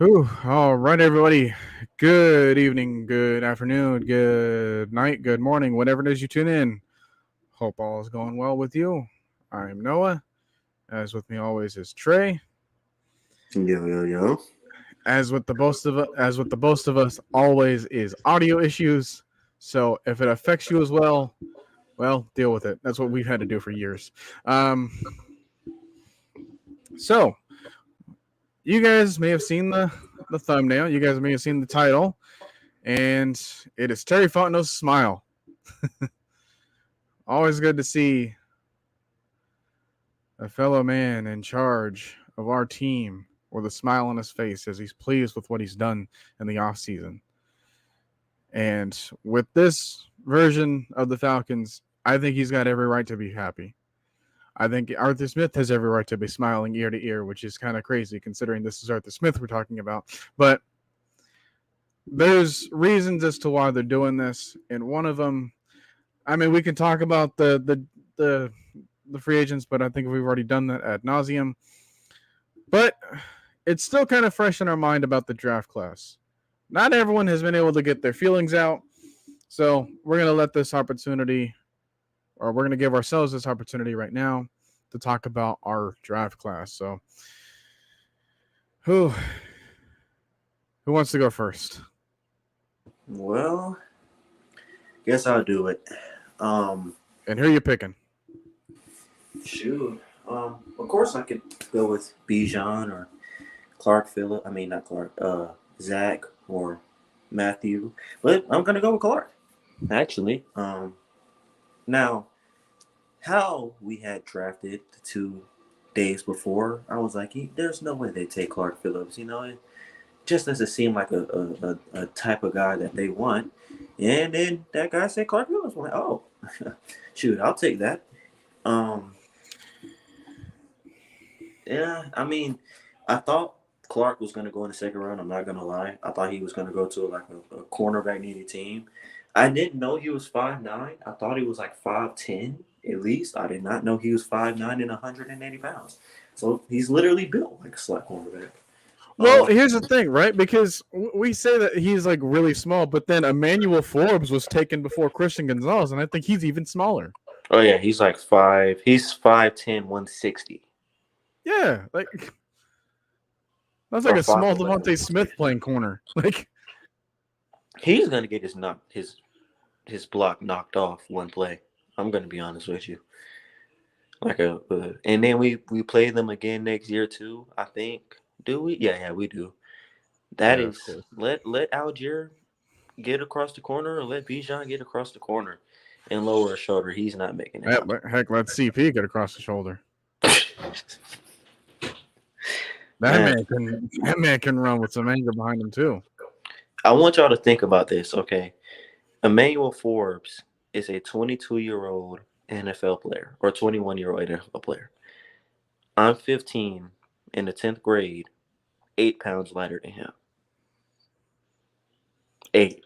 Whew. All right, everybody. Good evening, good afternoon, good night, good morning, whenever it is you tune in. Hope all is going well with you. I'm Noah. As with me always is Trey. Yo, yo, yo. As with the most of us always is audio issues. So if it affects you as well, deal with it. That's what we've had to do for years. Um, so you guys may have seen the thumbnail. You guys may have seen the title, and it is Terry Fontenot's smile. Always good to see a fellow man in charge of our team with a smile on his face as he's pleased with what he's done in the offseason. And with this version of the Falcons, I think he's got every right to be happy. I think Arthur Smith has every right to be smiling ear to ear, which is kind of crazy considering this is Arthur Smith we're talking about. But there's reasons as to why they're doing this, and one of them, I mean, we can talk about the free agents, but I think we've already done that ad nauseum. But it's still kind of fresh in our mind about the draft class. Not everyone has been able to get their feelings out, so we're going to let this opportunity, or we're going to give ourselves this opportunity right now to talk about our draft class. So, who wants to go first? Well, guess I'll do it. And who are you picking? Shoot. Of course I could go with Bijan or Clark Phillip. I mean, not Clark. Zach or Matthew. But I'm gonna go with Clark. Actually. Now, how we had drafted the 2 days before, I was like, there's no way they take Clark Phillips. It just doesn't seem like a type of guy that they want. And then that guy said Clark Phillips. I'm like, oh, shoot, I'll take that. Yeah, I mean, I thought Clark was going to go in the second round. I'm not going to lie. I thought he was going to go to like a cornerback needy team. I didn't know he was 5'9". I thought he was like 5'10" at least. I did not know he was 5'9" and 180 pounds. So he's literally built like a slot cornerback. Well, here's the thing, right? Because we say that he's like really small, but then Emmanuel Forbes was taken before Christian Gonzalez, and I think he's even smaller. Oh, yeah, he's like 5'10", 160. Yeah, like that's like a small Devontae Smith playing corner. Like he's gonna get his block knocked off one play. I'm gonna be honest with you. And then we play them again next year too. I think. Do we? Yeah, we do. That is let Algier get across the corner, or let Bijan get across the corner and lower his shoulder. He's not making it. Heck, let CP get across the shoulder. That man can run with some anger behind him too. I want y'all to think about this, okay? Emmanuel Forbes is a 22-year-old NFL player or 21-year-old NFL player. I'm 15 in the 10th grade, 8 pounds lighter than him. 8.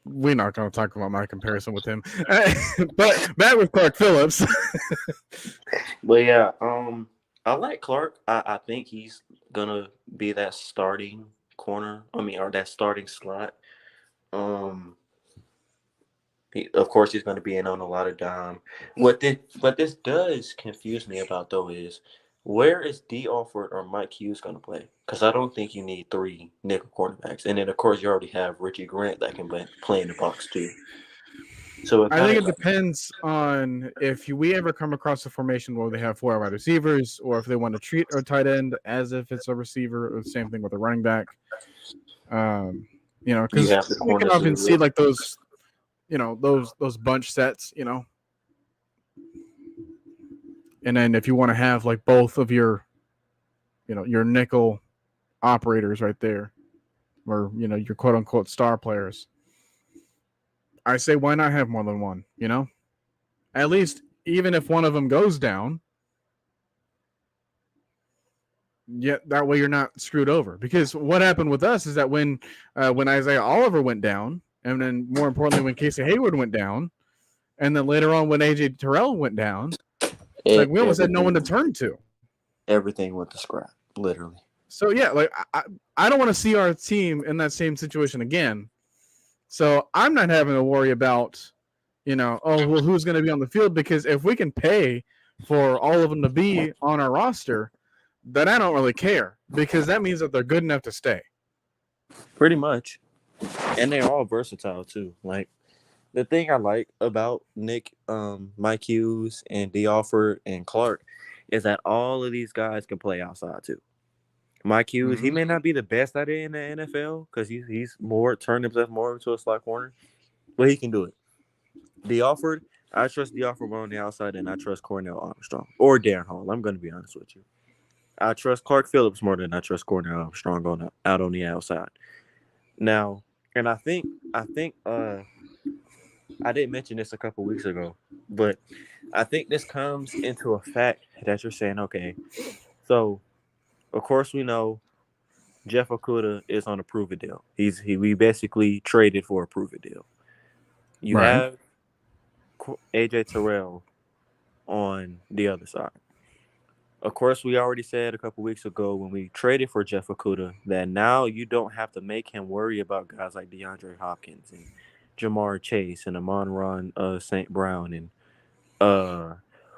We're not going to talk about my comparison with him, but Matt with Clark Phillips. But yeah, I like Clark. I think he's gonna be that starting corner. Or that starting slot. Of course, he's going to be in on a lot of dime. What this does confuse me about though is where is D. Alford or Mike Hughes going to play? Because I don't think you need 3 nickel cornerbacks, and then of course you already have Richie Grant that can play in the box too. So I think it depends on if we ever come across a formation where they have 4 wide receivers, or if they want to treat a tight end as if it's a receiver, or the same thing with a running back. Because you can often see like those, those bunch sets, and then if you want to have like both of your, your nickel operators right there, or your quote unquote star players. I say, why not have more than one? At least even if one of them goes down, that way you're not screwed over. Because what happened with us is that when Isaiah Oliver went down, and then more importantly when Casey Hayward went down, and then later on when AJ Terrell went down, we almost had no one to turn to. Everything went to scrap, literally. So yeah, like I don't want to see our team in that same situation again. So I'm not having to worry about, oh well, who's going to be on the field, because if we can pay for all of them to be on our roster, then I don't really care, because that means that they're good enough to stay. Pretty much. And they're all versatile too. Like the thing I like about Nick, Mike Hughes, and DeAlford and Clark is that all of these guys can play outside too. Mike Hughes, he Mm-hmm. may not be the best at it in the NFL because he's more turned himself more into a slot corner, but he can do it. DeAlford, I trust DeAlford more on the outside than I trust Cornell Armstrong or Darren Hall. I'm going to be honest with you. I trust Clark Phillips more than I trust Cornell Armstrong out on the outside. Now, and I think I didn't mention this a couple weeks ago, but I think this comes into a fact that you're saying, okay, so of course we know Jeff Okuda is on a prove it deal. We basically traded for a prove it deal. You Right. have AJ Terrell on the other side. Of course, we already said a couple weeks ago when we traded for Jeff Okuda that now you don't have to make him worry about guys like DeAndre Hopkins and Jamar Chase and Amon-Ra St. Brown and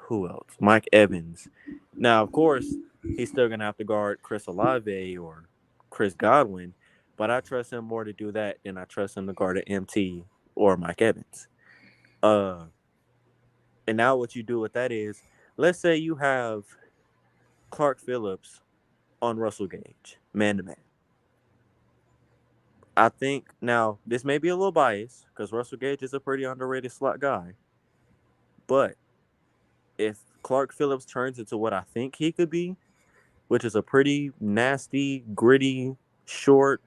who else? Mike Evans. Now, of course, he's still gonna have to guard Chris Olave or Chris Godwin, but I trust him more to do that than I trust him to guard an MT or Mike Evans. Uh, and now what you do with that is, let's say you have Clark Phillips on Russell Gage, man to man. I think now this may be a little biased because Russell Gage is a pretty underrated slot guy, but if Clark Phillips turns into what I think he could be, which is a pretty nasty, gritty, short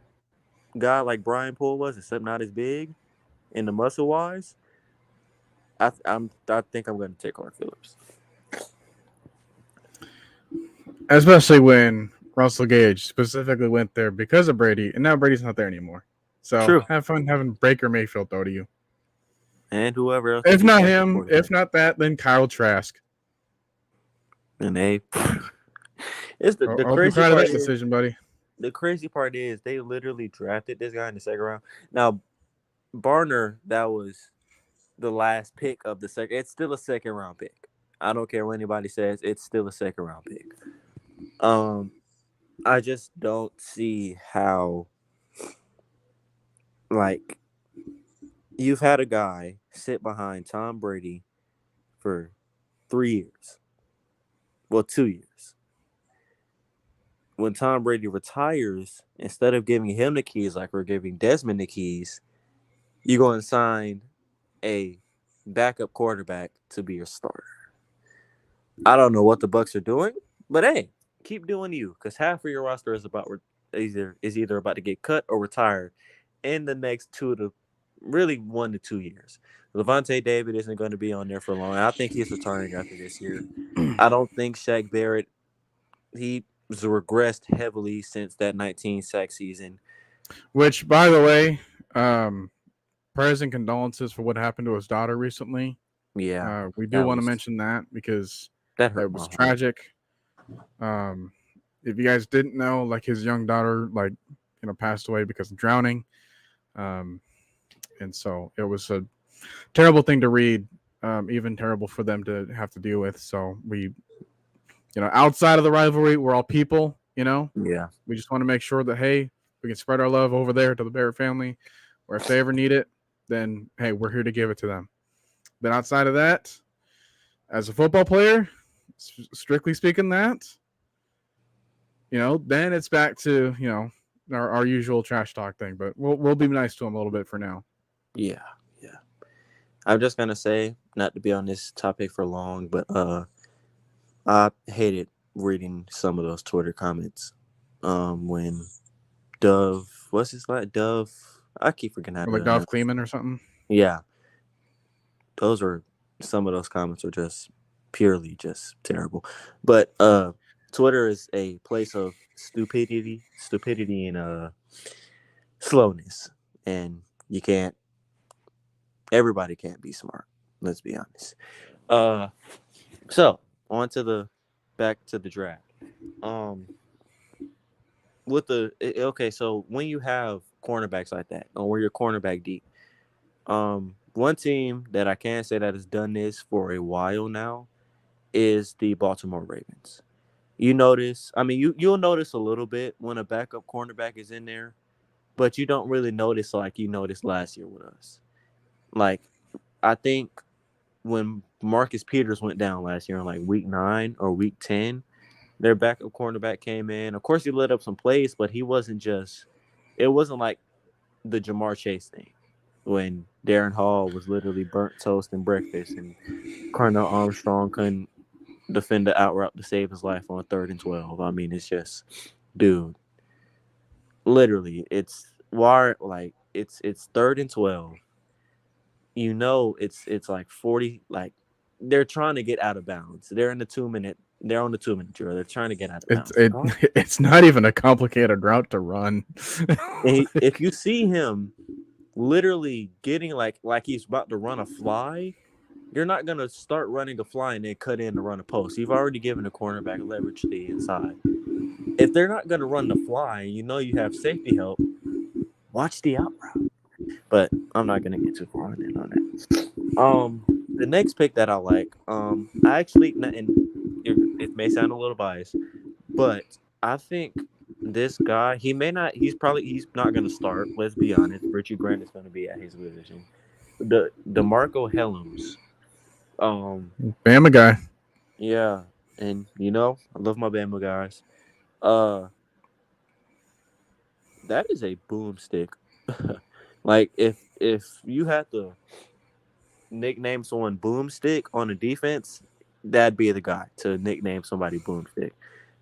guy like Brian Poole was, except not as big in the muscle wise, I think I'm going to take Clark Phillips. Especially when Russell Gage specifically went there because of Brady, and now Brady's not there anymore. So True, have fun having Baker Mayfield throw to you. and whoever else they If not decide to him, if quarterback, not that, then Kyle Trask. and they. It's I the hope you're crazy proud of part that is decision, buddy. the crazy part is they literally drafted this guy in the second round. Now, Barner, that was the last pick of the second. It's still a second round pick. I don't care what anybody says. It's still a second round pick. Um, I just don't see how, like, you've had a guy sit behind Tom Brady for 3 years. Well, 2 years. When Tom Brady retires, instead of giving him the keys like we're giving Desmond the keys, you go and sign a backup quarterback to be your starter. I don't know what the Bucs are doing, but hey, keep doing you because half of your roster is either about to get cut or retired in the next 1 to 2 years. Levante David isn't going to be on there for long. I think he's retiring after this year. I don't think Shaq Barrett, he's regressed heavily since that 19 sack season. Which, by the way, prayers and condolences for what happened to his daughter recently. Yeah, We do that want to was mention that because that hurt it my was heart. tragic. If you guys didn't know, like his young daughter, passed away because of drowning. And so it was a terrible thing to read, even terrible for them to have to deal with. So we, outside of the rivalry, we're all people, Yeah, we just want to make sure that, hey, we can spread our love over there to the Barrett family, or if they ever need it, then, hey, we're here to give it to them. But outside of that, as a football player, strictly speaking, then it's back to, our usual trash talk thing. But we'll be nice to them a little bit for now. yeah. I'm just gonna say, not to be on this topic for long, but I hated reading some of those Twitter comments. When Dove, what's his name? Dove. I keep forgetting how Or like to. Dolph Kleeman or something. Yeah, some of those comments are just purely just terrible. But Twitter is a place of stupidity and slowness, and you can't. Everybody can't be smart. Let's be honest. So on to back to the draft. Um, okay, so when you have cornerbacks like that, or where you're cornerback deep, one team that I can say that has done this for a while now is the Baltimore Ravens. You notice, I mean, you'll notice a little bit when a backup cornerback is in there, but you don't really notice like you noticed last year with us. Like, I think when Marcus Peters went down last year in like week 9 or week 10, their backup cornerback came in. Of course, he lit up some plays, but he wasn't just. It wasn't like the Jamar Chase thing when Darren Hall was literally burnt toast and breakfast, and Cornell Armstrong couldn't defend the out route to save his life on 3rd and 12. I mean, it's just, dude, literally, it's why like it's 3rd and 12. You know, it's like 40. Like they're trying to get out of bounds. They're in the 2 minute. They're on the 2 minute drill. They're trying to get out of It's bounds. it it's not even a complicated route to run. If you see him literally getting like he's about to run a fly, you're not gonna start running a fly and then cut in to run a post. You've already given the cornerback leverage to the inside. If they're not gonna run the fly, and you know you have safety help, watch the out route. But I'm not gonna get too far on that. The next pick that I like, I actually, and it may sound a little biased, but I think this guy, he's not gonna start. Let's be honest. Richie Grant is gonna be at his position. The DeMarco Helms. Bama guy. Yeah, and I love my Bama guys. Uh, that is a boomstick. Like if you had to nickname someone Boomstick on the defense, that'd be the guy to nickname somebody Boomstick.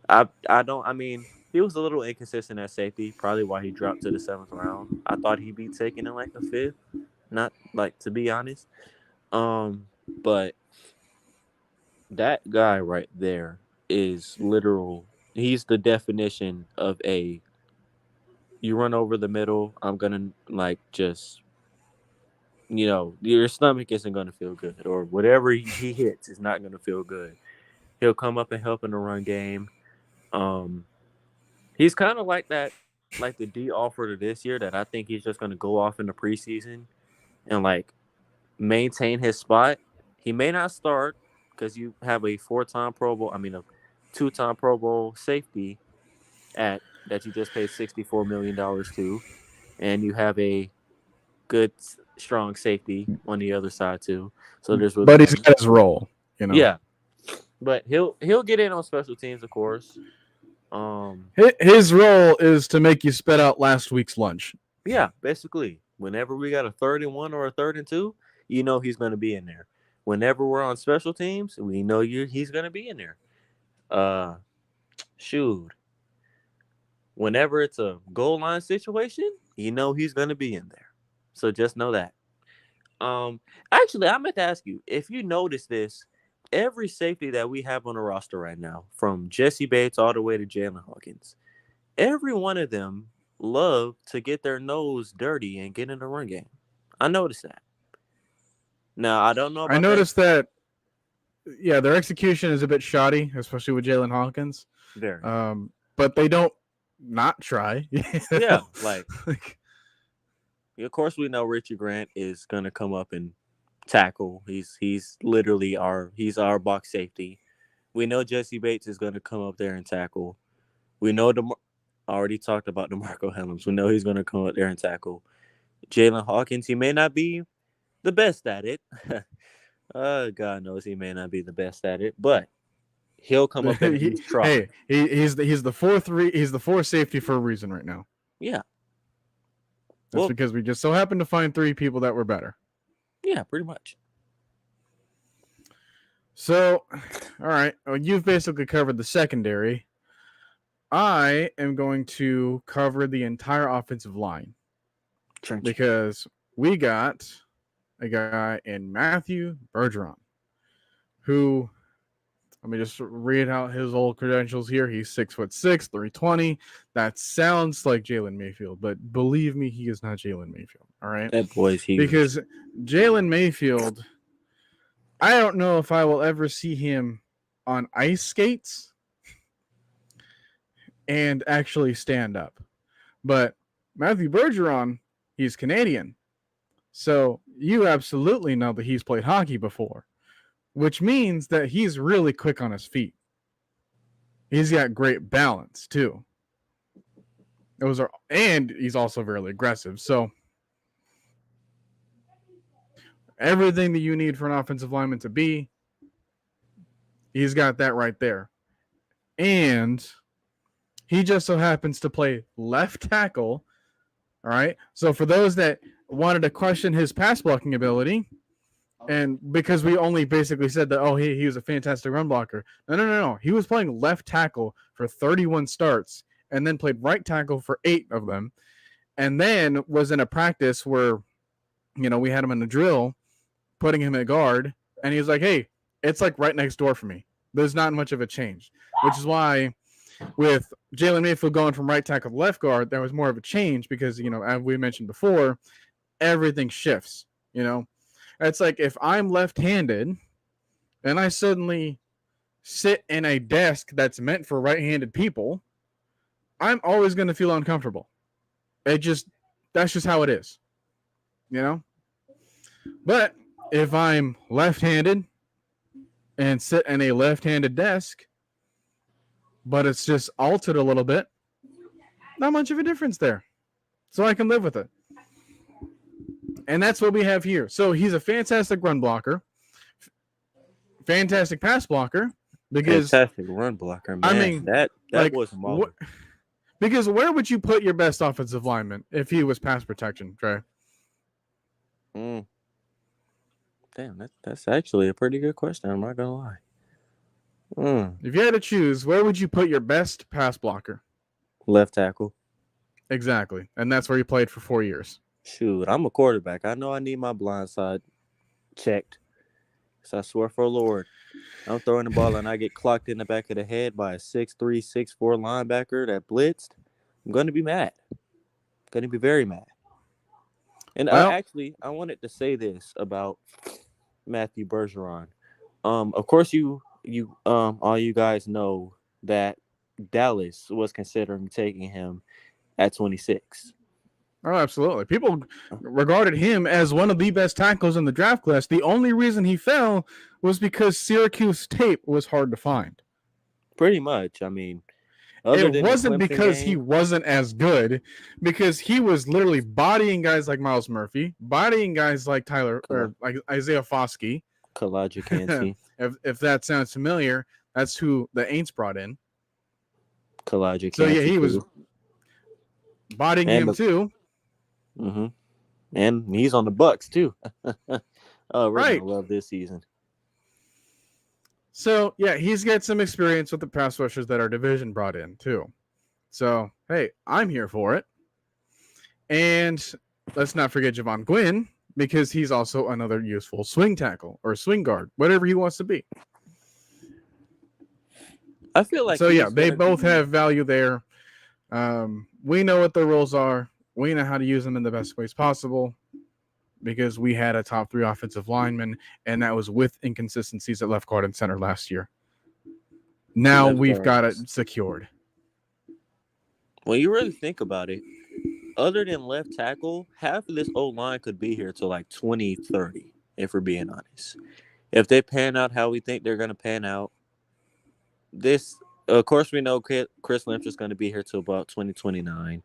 I don't. I mean, he was a little inconsistent at safety, probably why he dropped to the 7th round. I thought he'd be taken in like the 5th, not like to be honest. But that guy right there is literal. He's the definition of a you run over the middle. I'm gonna like just your stomach isn't gonna feel good, or whatever he hits is not gonna feel good. He'll come up and help in the run game. Um, he's kind of like that, like the D offer to this year that I think he's just gonna go off in the preseason and like maintain his spot. He may not start because you have a 4-time Pro Bowl. I mean, a 2-time Pro Bowl safety at that you just paid $64 million to, and you have a good, strong safety on the other side too. So there's really But he's nothing. got his role, Yeah, but he'll get in on special teams, of course. His role is to make you spit out last week's lunch. Yeah, basically, whenever we got a 3rd-and-1 or a 3rd-and-2, he's going to be in there. Whenever we're on special teams, we know he's going to be in there. Shoot. Whenever it's a goal line situation, he's going to be in there. So just know that. Actually, I meant to ask you if you notice this. Every safety that we have on the roster right now, from Jesse Bates all the way to Jalen Hawkins, every one of them love to get their nose dirty and get in the run game. I noticed that. Now, I don't know I about noticed that. Yeah, their execution is a bit shoddy, especially with Jalen Hawkins. Very. But they don't not try. Yeah, like of course we know Richie Grant is gonna come up and tackle. He's literally our box safety. We know Jesse Bates is gonna come up there and tackle. We know I already talked about DeMarco Helms. We know he's gonna come up there and tackle. Jalen Hawkins, he may not be the best at it. God knows he may not be the best at it, but he'll come up and at least try. He's the 4-3. He's the 4 safety for a reason right now. Yeah. That's because we just so happened to find 3 people that were better. Yeah, pretty much. So, all right. Well, you've basically covered the secondary. I am going to cover the entire offensive line. Because we got a guy in Matthew Bergeron, who, let me just read out his old credentials here. He's 6'6", 320. That sounds like Jalen Mayfield, but believe me, he is not Jalen Mayfield. All right, that boy's huge. Because Jalen Mayfield, I don't know if I will ever see him on ice skates. and actually stand up. But Matthew Bergeron, he's Canadian. So you absolutely know that he's played hockey before, which means that he's really quick on his feet. He's got great balance too. And he's also very aggressive. So everything that you need for an offensive lineman to be, he's got that right there. And he just so happens to play left tackle. All right. So for those that wanted to question his pass blocking ability, and because we only basically said that, oh, he was a fantastic run blocker. No. He was playing left tackle for 31 starts and then played right tackle for 8 of them. And then was in a practice where, we had him in a drill, putting him at guard. And he was like, hey, it's like right next door for me. There's not much of a change, which is why with Jalen Mayfield going from right tackle to left guard, there was more of a change because, as we mentioned before, everything shifts, It's like if I'm left-handed and I suddenly sit in a desk that's meant for right-handed people, I'm always going to feel uncomfortable. That's just how it is, But if I'm left-handed and sit in a left-handed desk, but it's just altered a little bit, not much of a difference there. So I can live with it. And that's what we have here. So he's a fantastic run blocker, fantastic pass blocker. Because fantastic run blocker, man. I mean, that was a moment. Because where would you put your best offensive lineman if he was pass protection, Trey? Damn, that's actually a pretty good question. I'm not gonna lie. If you had to choose, where would you put your best pass blocker? Left tackle. Exactly, and that's where he played for 4 years. Shoot, I'm a quarterback. I know I need my blind side checked. So I swear for the Lord, I'm throwing the ball and I get clocked in the back of the head by a 6'3", 6'4" linebacker that blitzed. I'm going to be mad. I'm going to be very mad. And I wanted to say this about Matthew Bergeron. Of course, you all you guys know that Dallas was considering taking him at 26. Oh, absolutely. People regarded him as one of the best tackles in the draft class. The only reason he fell was because Syracuse tape was hard to find. Pretty much. I mean, it wasn't because he wasn't as good, because he was literally bodying guys like Miles Murphy, bodying guys like Tyler or like Isaiah Foskey. Kalajikansi. if that sounds familiar, that's who the Aints brought in. Kalajikansi. So yeah, he was bodying him too. Mm-hmm. And he's on the Bucks too. We're gonna love this season. So yeah, he's got some experience with the pass rushers that our division brought in too. So hey, I'm here for it. And let's not forget Javon Gwynn, because he's also another useful swing tackle or swing guard, whatever he wants to be. I feel like so. Yeah, they both have value there. We know what their roles are. We know how to use them in the best ways possible, because we had a top 3 offensive lineman, and that was with inconsistencies at left guard and center last year. Now we've got it secured. When you really think about it, other than left tackle, half of this O-line could be here till like 2030, if we're being honest. If they pan out how we think they're going to pan out, of course, we know Chris Lynch is going to be here till about 2029.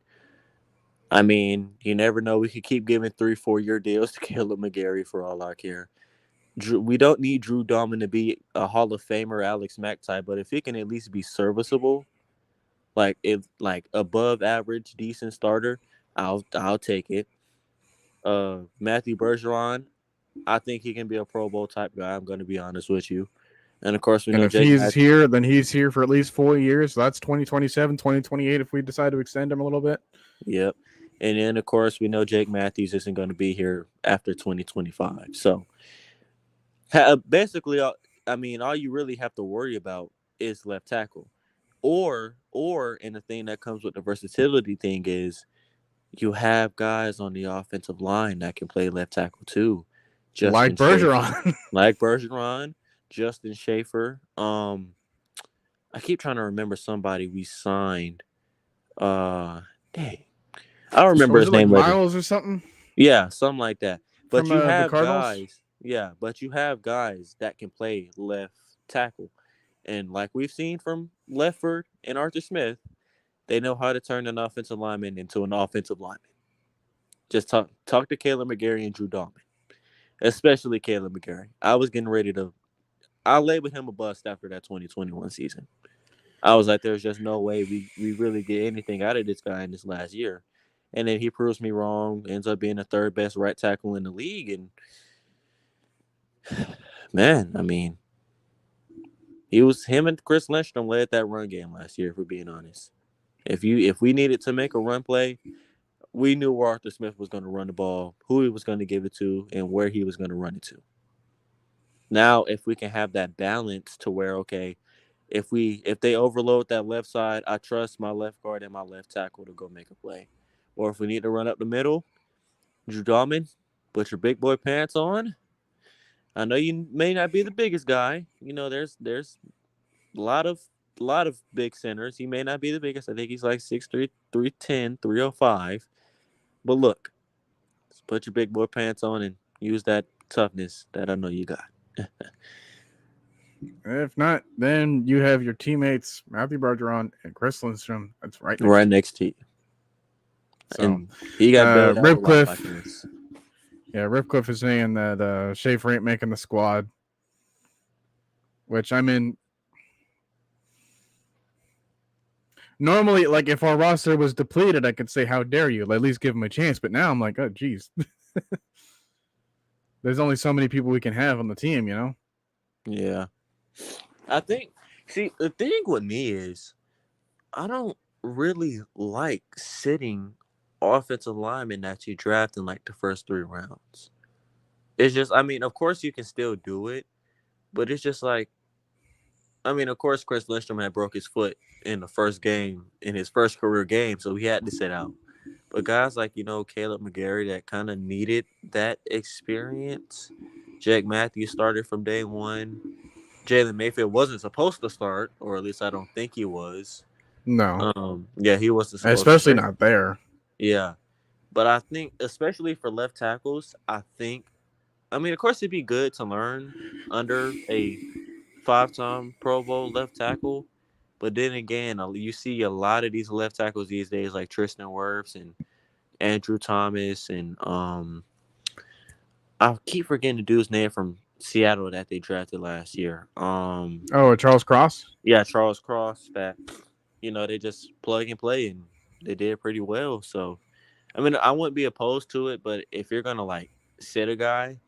I mean, you never know. We could keep giving 3-4 year deals to Caleb McGarry for all I care. We don't need Drew Dalman to be a Hall of Famer, Alex Mack type, but if he can at least be serviceable, like above average, decent starter, I'll take it. Matthew Bergeron, I think he can be a Pro Bowl type guy. I'm going to be honest with you. And of course, we know if he's here, then he's here for at least 4 years. So that's 2027, 2028 if we decide to extend him a little bit. Yep. And then, of course, we know Jake Matthews isn't going to be here after 2025. So, basically, I mean, all you really have to worry about is left tackle. And the thing that comes with the versatility thing is you have guys on the offensive line that can play left tackle too. Like Bergeron, Justin Schaefer. I keep trying to remember somebody we signed Dang, I don't Or remember was his it like name later. Miles or something Yeah, something like that. But from you the have Cardinals? guys, yeah, but you have guys that can play left tackle. And like we've seen from Lefford and Arthur Smith, they know how to turn an offensive lineman into an offensive lineman. Just talk to Caleb McGarry and Drew Dalman, especially Caleb McGarry. I was getting ready to. I labeled him a bust after that 2021 season. I was like, there's just no way we really get anything out of this guy in this last year. And then he proves me wrong, ends up being the third best right tackle in the league. And man, I mean, him and Chris Lindstrom led that run game last year, if we're being honest. If we needed to make a run play, we knew where Arthur Smith was going to run the ball, who he was going to give it to, and where he was going to run it to. Now, if we can have that balance to where, okay, if they overload that left side, I trust my left guard and my left tackle to go make a play. Or if we need to run up the middle, Drew Dalman, put your big boy pants on. I know you may not be the biggest guy. You know, there's a lot of big centers. He may not be the biggest. I think he's like 6'3", 310, 305. But look, just put your big boy pants on and use that toughness that I know you got. If not, then you have your teammates Matthew Bergeron and Chris Lindstrom. That's right next Right to you. next to you. So, And he got bailed out a lot by Ripcliffe. this. Yeah, Ripcliffe is saying that Schaefer ain't making the squad. Which, I mean, normally, like, if our roster was depleted, I could say, how dare you? At least give him a chance. But now I'm like, oh, geez. There's only so many people we can have on the team, you know? Yeah. I think, see, the thing with me is I don't really like sitting offensive linemen that you draft in like the first 3 rounds. It's just, I mean, of course you can still do it, but it's just like, I mean, of course Chris Lindstrom had broke his foot in the first game, in his first career game, so he had to sit out. But guys like, Caleb McGarry that kind of needed that experience. Jack Matthews started from day one. Jalen Mayfield wasn't supposed to start, or at least I don't think he was. No. Yeah, he wasn't supposed to Especially start. not there. Yeah. But I think, especially for left tackles, I mean, of course, it'd be good to learn under a 5-time Pro Bowl left tackle. But then again, you see a lot of these left tackles these days, like Tristan Wirfs and Andrew Thomas, and I keep forgetting the dude's name from Seattle that they drafted last year. Charles Cross? Yeah, Charles Cross. That they just plug and play, and they did pretty well. So, I mean, I wouldn't be opposed to it, but if you're gonna like sit a guy,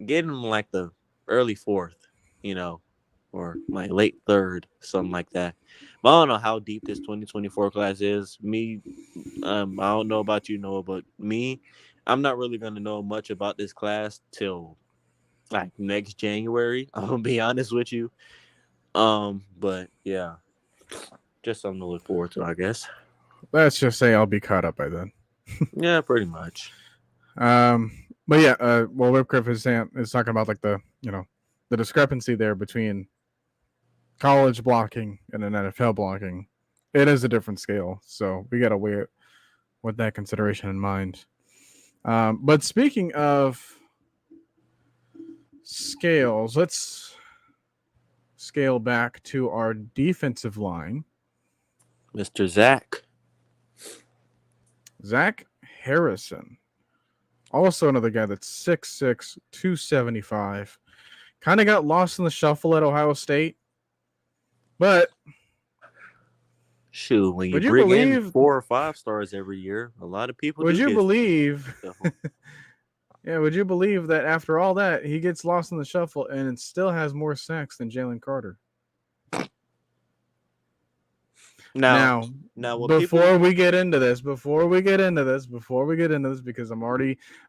get him like the early 4th, or like late 3rd, something like that. But I don't know how deep this 2024 class is. I don't know about you, Noah, but me, I'm not really gonna know much about this class till like next January. I'm gonna be honest with you. But yeah, just something to look forward to, I guess. Let's just say I'll be caught up by then. Yeah, pretty much. But yeah, Whipcliffe is talking about like the discrepancy there between college blocking and an NFL blocking. It is a different scale, so we gotta weigh it with that consideration in mind. But speaking of scales, let's scale back to our defensive line. Mr. Zach Harrison. Also another guy that's 6'6", 275. Kind of got lost in the shuffle at Ohio State. But shoot, when you bring in 4 or 5 stars every year, a lot of people would you believe that after all that, he gets lost in the shuffle and it still has more sacks than Jalen Carter? Now, before we get into this, because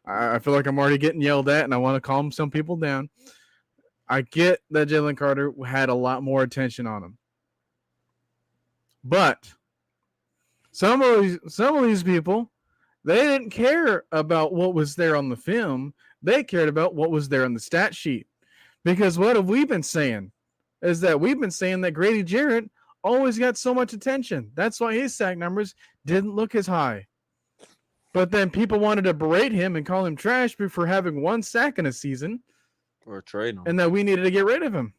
I feel like I'm already getting yelled at and I want to calm some people down. I get that Jalen Carter had a lot more attention on him. But some of these people, they didn't care about what was there on the film. They cared about what was there on the stat sheet. Because what have we been saying? Is that we've been saying that Grady Jarrett always got so much attention. That's why his sack numbers didn't look as high. But then people wanted to berate him and call him trash for having 1 sack in a season. Or trade him. And that we needed to get rid of him.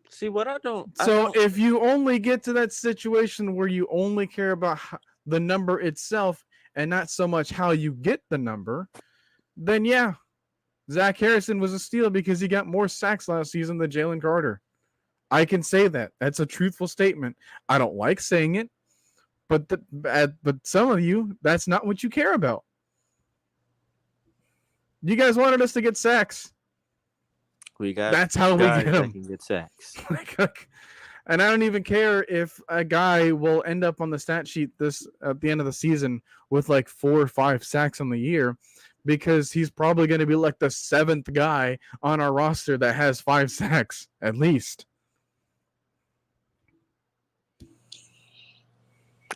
See, what I don't... if you only get to that situation where you only care about the number itself and not so much how you get the number, then yeah, Zach Harrison was a steal because he got more sacks last season than Jalen Carter. I can say that. That's a truthful statement. I don't like saying it, but some of you, that's not what you care about. You guys wanted us to get sacks. That's how we get them. Can get sacks. And I don't even care if a guy will end up on the stat sheet at the end of the season with like 4 or 5 sacks on the year, because he's probably going to be like the 7th guy on our roster that has 5 sacks at least.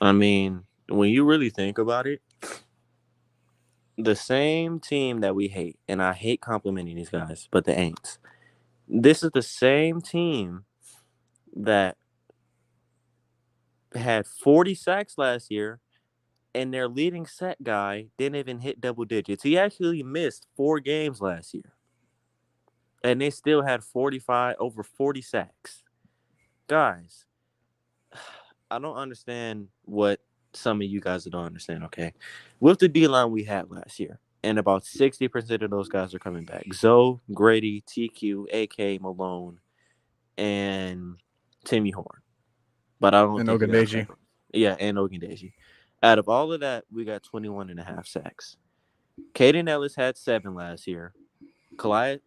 I mean, when you really think about it, the same team that we hate, and I hate complimenting these guys, but the Aints. This is the same team that had 40 sacks last year, and their leading sack guy didn't even hit double digits. He actually missed 4 games last year, and they still had over 40 sacks. Guys, I don't understand what some of you guys don't understand, okay? With the D-line we had last year, and about 60% of those guys are coming back. Zoe, Grady, TQ, AK, Malone, and Timmy Horn. But I don't think Ogundeji. Yeah, and Ogundeji. Out of all of that, we got 21.5 sacks. Caden Ellis had 7 last year. Calais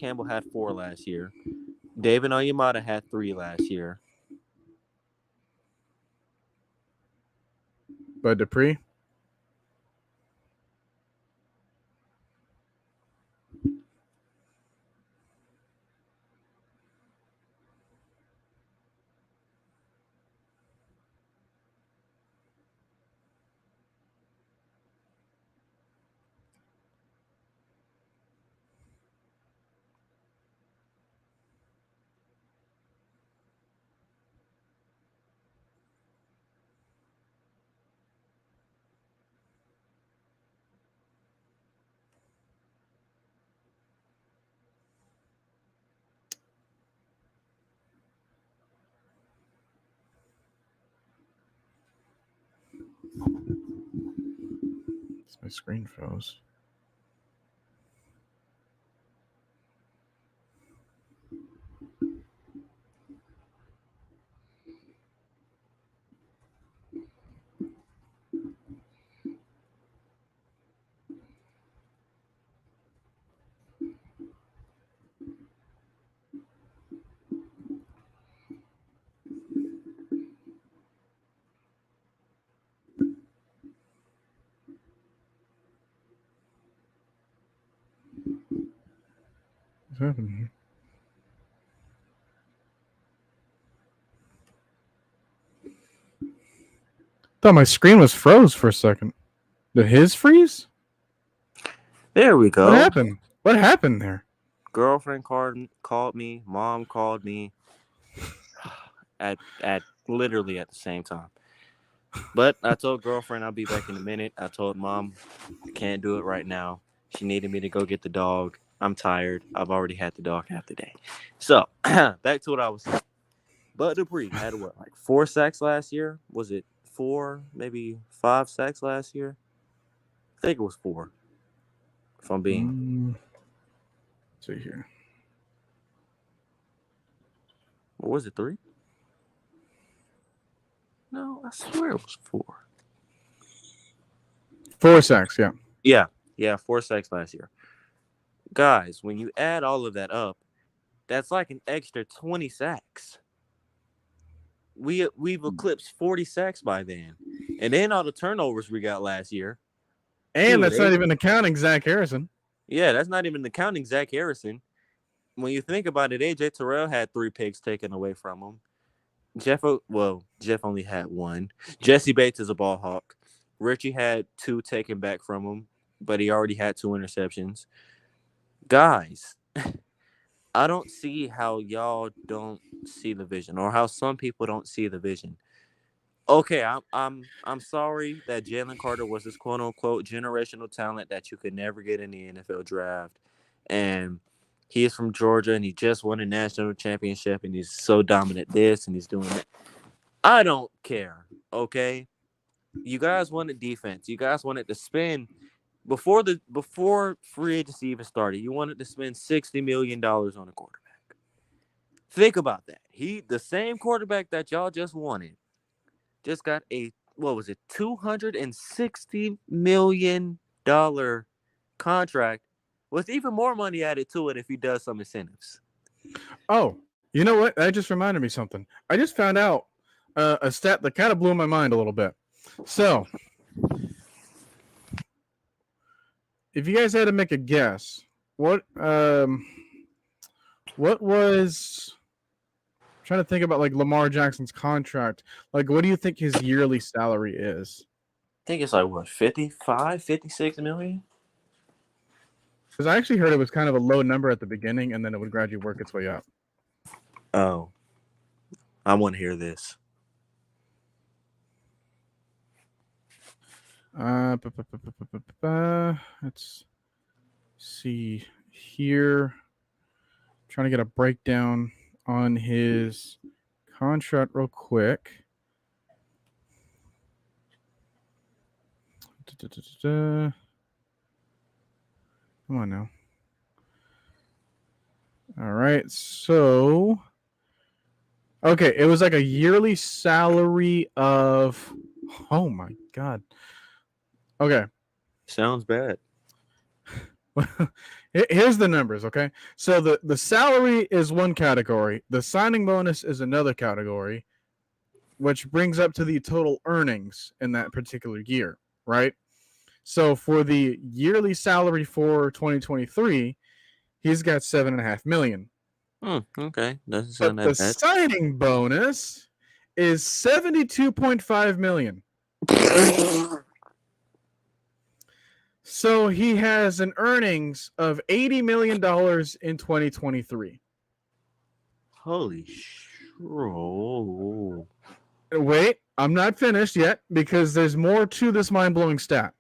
Campbell had 4 last year. David Onyemata had 3 last year. Bud Dupree? My screen froze. What's happening here? Thought my screen was froze for a second. Did his freeze? There we go. What happened? What happened there? Girlfriend called me. Mom called me. At literally at the same time. But I told girlfriend I'll be back in a minute. I told mom I can't do it right now. She needed me to go get the dog. I'm tired. I've already had the dog half the day. So back to what I was saying. Bud Dupree had what, like 4 sacks last year? Was it 4, maybe 5 sacks last year? I think it was 4. If I'm being. Let's see here. Or was it 3? No, I swear it was 4. 4 sacks, yeah. Yeah, 4 sacks last year. Guys, when you add all of that up, that's like an extra 20 sacks. We've eclipsed 40 sacks by then. And then all the turnovers we got last year. And that's not even accounting Zach Harrison. Yeah, that's not even accounting Zach Harrison. When you think about it, AJ Terrell had 3 picks taken away from him. Jeff only had 1. Jesse Bates is a ball hawk. Richie had 2 taken back from him, but he already had 2 interceptions. Guys, I don't see how y'all don't see the vision, or how some people don't see the vision. Okay, I'm sorry that Jalen Carter was this quote unquote generational talent that you could never get in the NFL draft, and he is from Georgia and he just won a national championship and he's so dominant this and he's doing that. I don't care. Okay, you guys wanted defense. You guys wanted to spend before free agency even started. You wanted to spend $60 million on a quarterback. Think about that. The same quarterback that y'all just wanted, just got a what was it, $260 million contract with even more money added to it if he does some incentives. Oh, you know what? That just reminded me something. I just found out a stat that kind of blew my mind a little bit. So, if you guys had to make a guess, what was? I'm trying to think about like Lamar Jackson's contract. Like, what do you think his yearly salary is? I think it's like what, 55, 56 million? Because I actually heard it was kind of a low number at the beginning, and then it would gradually work its way up. Oh, I want to hear this. Let's see here. Trying to get a breakdown on his contract real quick. Come on now. All right, so okay, it was like a yearly salary of, oh my god. Okay. Sounds bad. Here's the numbers, okay? So the salary is one category. The signing bonus is another category, which brings up to the total earnings in that particular year, right? So for the yearly salary for 2023, he's got $7.5 million. Okay. Doesn't But sound the that bad. signing bonus is $72.5 million. So he has an earnings of $80 million in 2023. Holy shit. Wait, I'm not finished yet because there's more to this mind-blowing stat.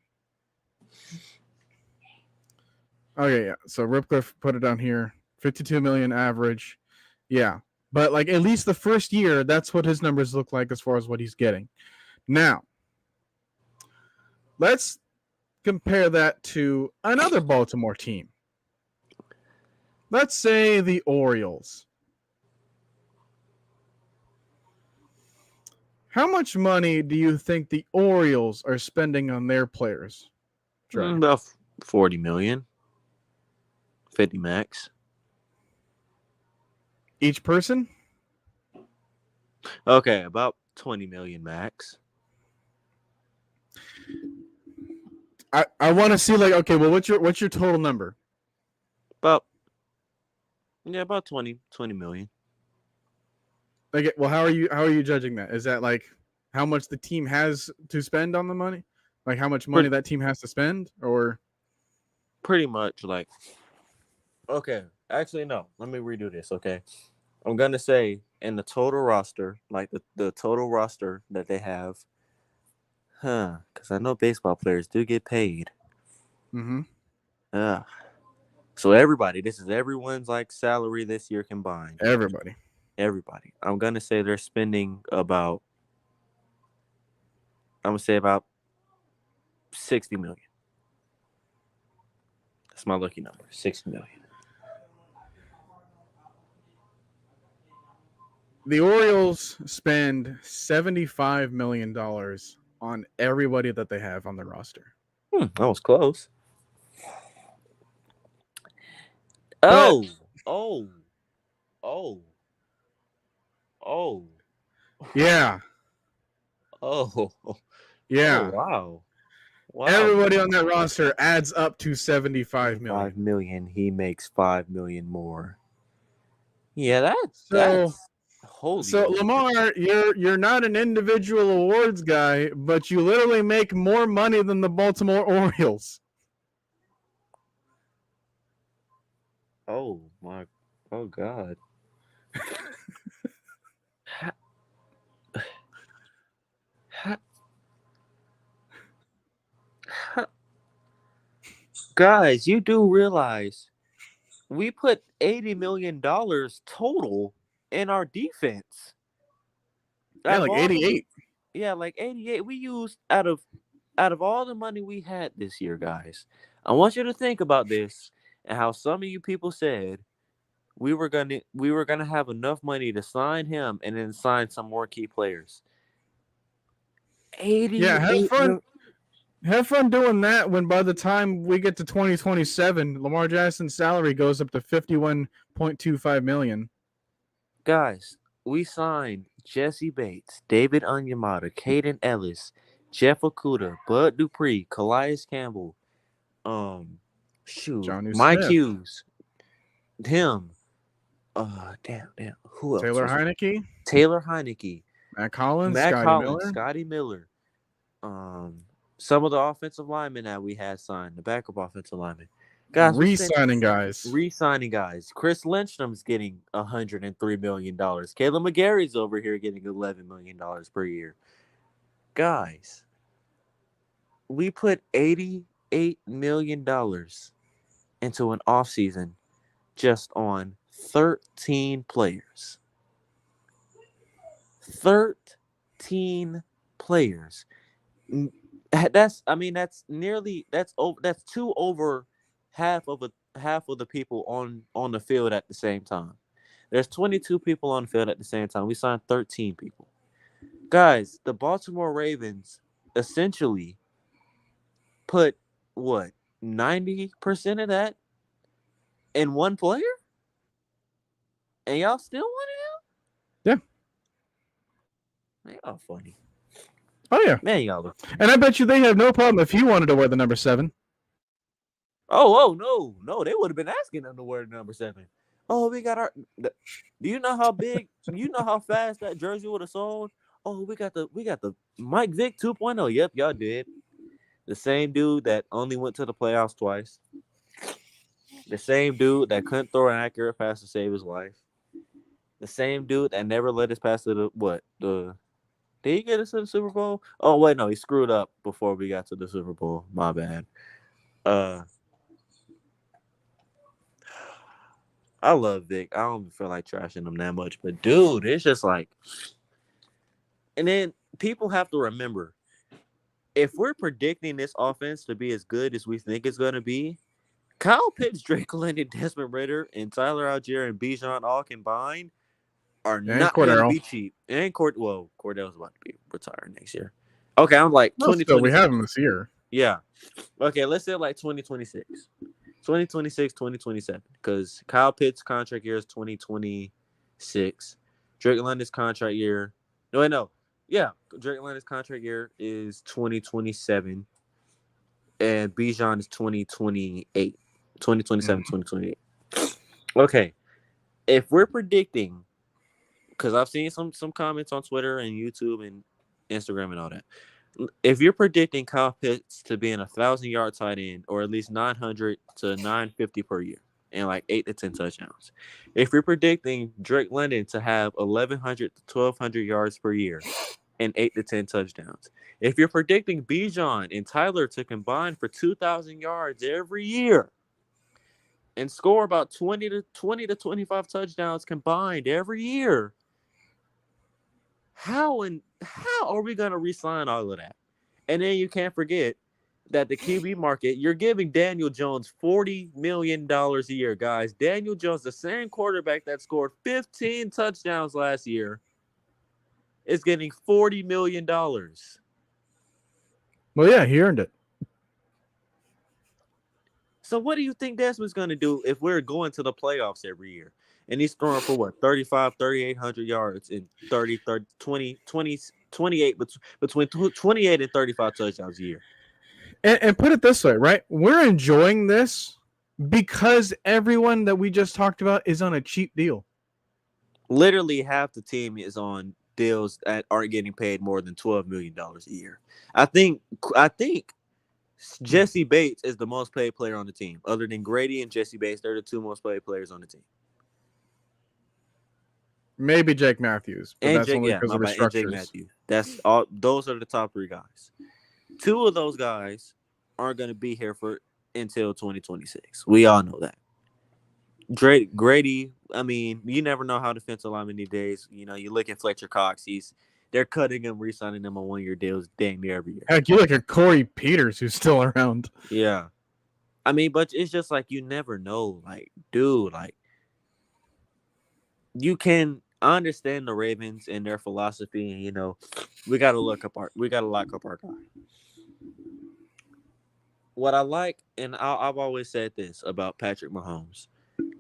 Okay, yeah. So Ripcliffe put it down here. 52 million average. Yeah. But like at least the first year, that's what his numbers look like as far as what he's getting. Now, let's compare that to another Baltimore team. Let's say the Orioles. How much money do you think the Orioles are spending on their players? About 40 million. 50 max. Each person? Okay, about 20 million max. I want to see like, okay, well, what's your total number? About 20 million. Like, well, how are you judging that? Is that like how much the team has to spend on the money? Like how much money that team has to spend, or pretty much like, okay, actually no, let me redo this. Okay, I'm gonna say in the total roster, like the total roster that they have, because I know baseball players do get paid. So everybody, this is everyone's like salary this year combined. Everybody. I'm gonna say they're spending about, I'm gonna say about 60 million. That's my lucky number, 60 million. The Orioles spend $75 million on everybody that they have on their roster. That was close. Oh. Yeah. Oh. Yeah. Oh, wow. Everybody on that roster adds up to $75 million. $5 million. He makes $5 million more. Yeah, that's holy. So Lamar, you're not an individual awards guy, but you literally make more money than the Baltimore Orioles. Oh my Oh God. Guys, you do realize we put $80 million total in our defense. Yeah, Out of like all the 88. like 88 we used out of all the money we had this year, guys. I want you to think about this and how some of you people said we were gonna have enough money to sign him and then sign some more key players. Yeah, 88 mil- have fun doing that when by the time we get to 2027, Lamar Jackson's salary goes up to 51.25 million. Guys, we signed Jesse Bates, David Onyemata, Caden Ellis, Jeff Okuda, Bud Dupree, Calais Campbell, Johnny Mike Smith, Hughes, him, damn, who else Taylor was it? Heineke, Taylor Heineke, Matt Collins, Matt Scotty Collins, Miller, Scotty Miller, some of the offensive linemen that we had signed, the backup offensive linemen. Guys, we spent re-signing guys. re-signing guys. Chris Lindstrom's getting $103 million. Caleb McGarry's over here getting $11 million per year. Guys, we put $88 million into an offseason just on 13 players. 13 players. That's two over half of the people on the field at the same time. There's 22 people on the field at the same time. We signed 13 people. Guys, the Baltimore Ravens essentially put what 90% of that in one player, and y'all still want Yeah. it? Man, y'all funny. Oh yeah, Man, y'all are. and I bet you they have no problem if you wanted to wear the number 7. Oh no! They would have been asking them to wear the number 7. Oh, we got our. Do you know how big? You know how fast that jersey would have sold? Oh, we got the Mike Vick 2.0. Yep, y'all did. The same dude that only went to the playoffs twice. The same dude that couldn't throw an accurate pass to save his life. The same dude that never let his pass to the. Did he get us to the Super Bowl? Oh wait, no, he screwed up before we got to the Super Bowl. My bad. I love Vic. I don't feel like trashing him that much, but dude, it's just like. And then people have to remember, if we're predicting this offense to be as good as we think it's going to be, Kyle Pitts, Drake London, Desmond Ritter, and Tyler Algier and Bijan all combined are And not going to Cordell. be cheap. And Cordell's about to be retired next year. Okay, I'm like No, still, 2026. we have him this year. Yeah. Okay, let's say like 2026. 2026, 2027. Because Kyle Pitts' contract year is 2026. Drake London's contract year. No, wait, no. Yeah, Drake London's contract year is 2027. And Bijan is 2028. 2027, 2028. Okay. If we're predicting, because I've seen some comments on Twitter and YouTube and Instagram and all that. If you're predicting Kyle Pitts to be in 1,000-yard tight end, or at least 900 to 950 per year, and like 8 to 10 touchdowns. If you're predicting Drake London to have 1,100 to 1,200 yards per year and 8 to 10 touchdowns. If you're predicting Bijan and Tyler to combine for 2,000 yards every year and score about 20 to 25 touchdowns combined every year, how are we going to re-sign all of that? And then you can't forget that the QB market, you're giving Daniel Jones $40 million a year, guys. Daniel Jones, the same quarterback that scored 15 touchdowns last year, is getting $40 million. Well, yeah, he earned it. So what do you think Desmond's going to do if we're going to the playoffs every year? And he's throwing for what, 3,800 yards and 28, between 28 and 35 touchdowns a year. And put it this way, right? We're enjoying this because everyone that we just talked about is on a cheap deal. Literally half the team is on deals that aren't getting paid more than $12 million a year. I think Jesse Bates is the most paid player on the team. Other than Grady and Jesse Bates, they're the two most paid players on the team. Maybe Jake Matthews, but And that's Jake, only yeah, because my of bad, and Jake restructures. Matthews. That's all. Those are the top 3 guys. 2 of those guys aren't going to be here for until 2026. We all know that. Grady, I mean, you never know how defensive linemen these days. You know, you look at Fletcher Cox. They're cutting him, re-signing him on 1-year deals dang near every year. Heck, you look at Corey Peters, who's still around. Yeah. I mean, but it's just like you never know. Like, dude, like I understand the Ravens and their philosophy, and you know, we gotta lock up our guy. What I like, and I've always said this about Patrick Mahomes.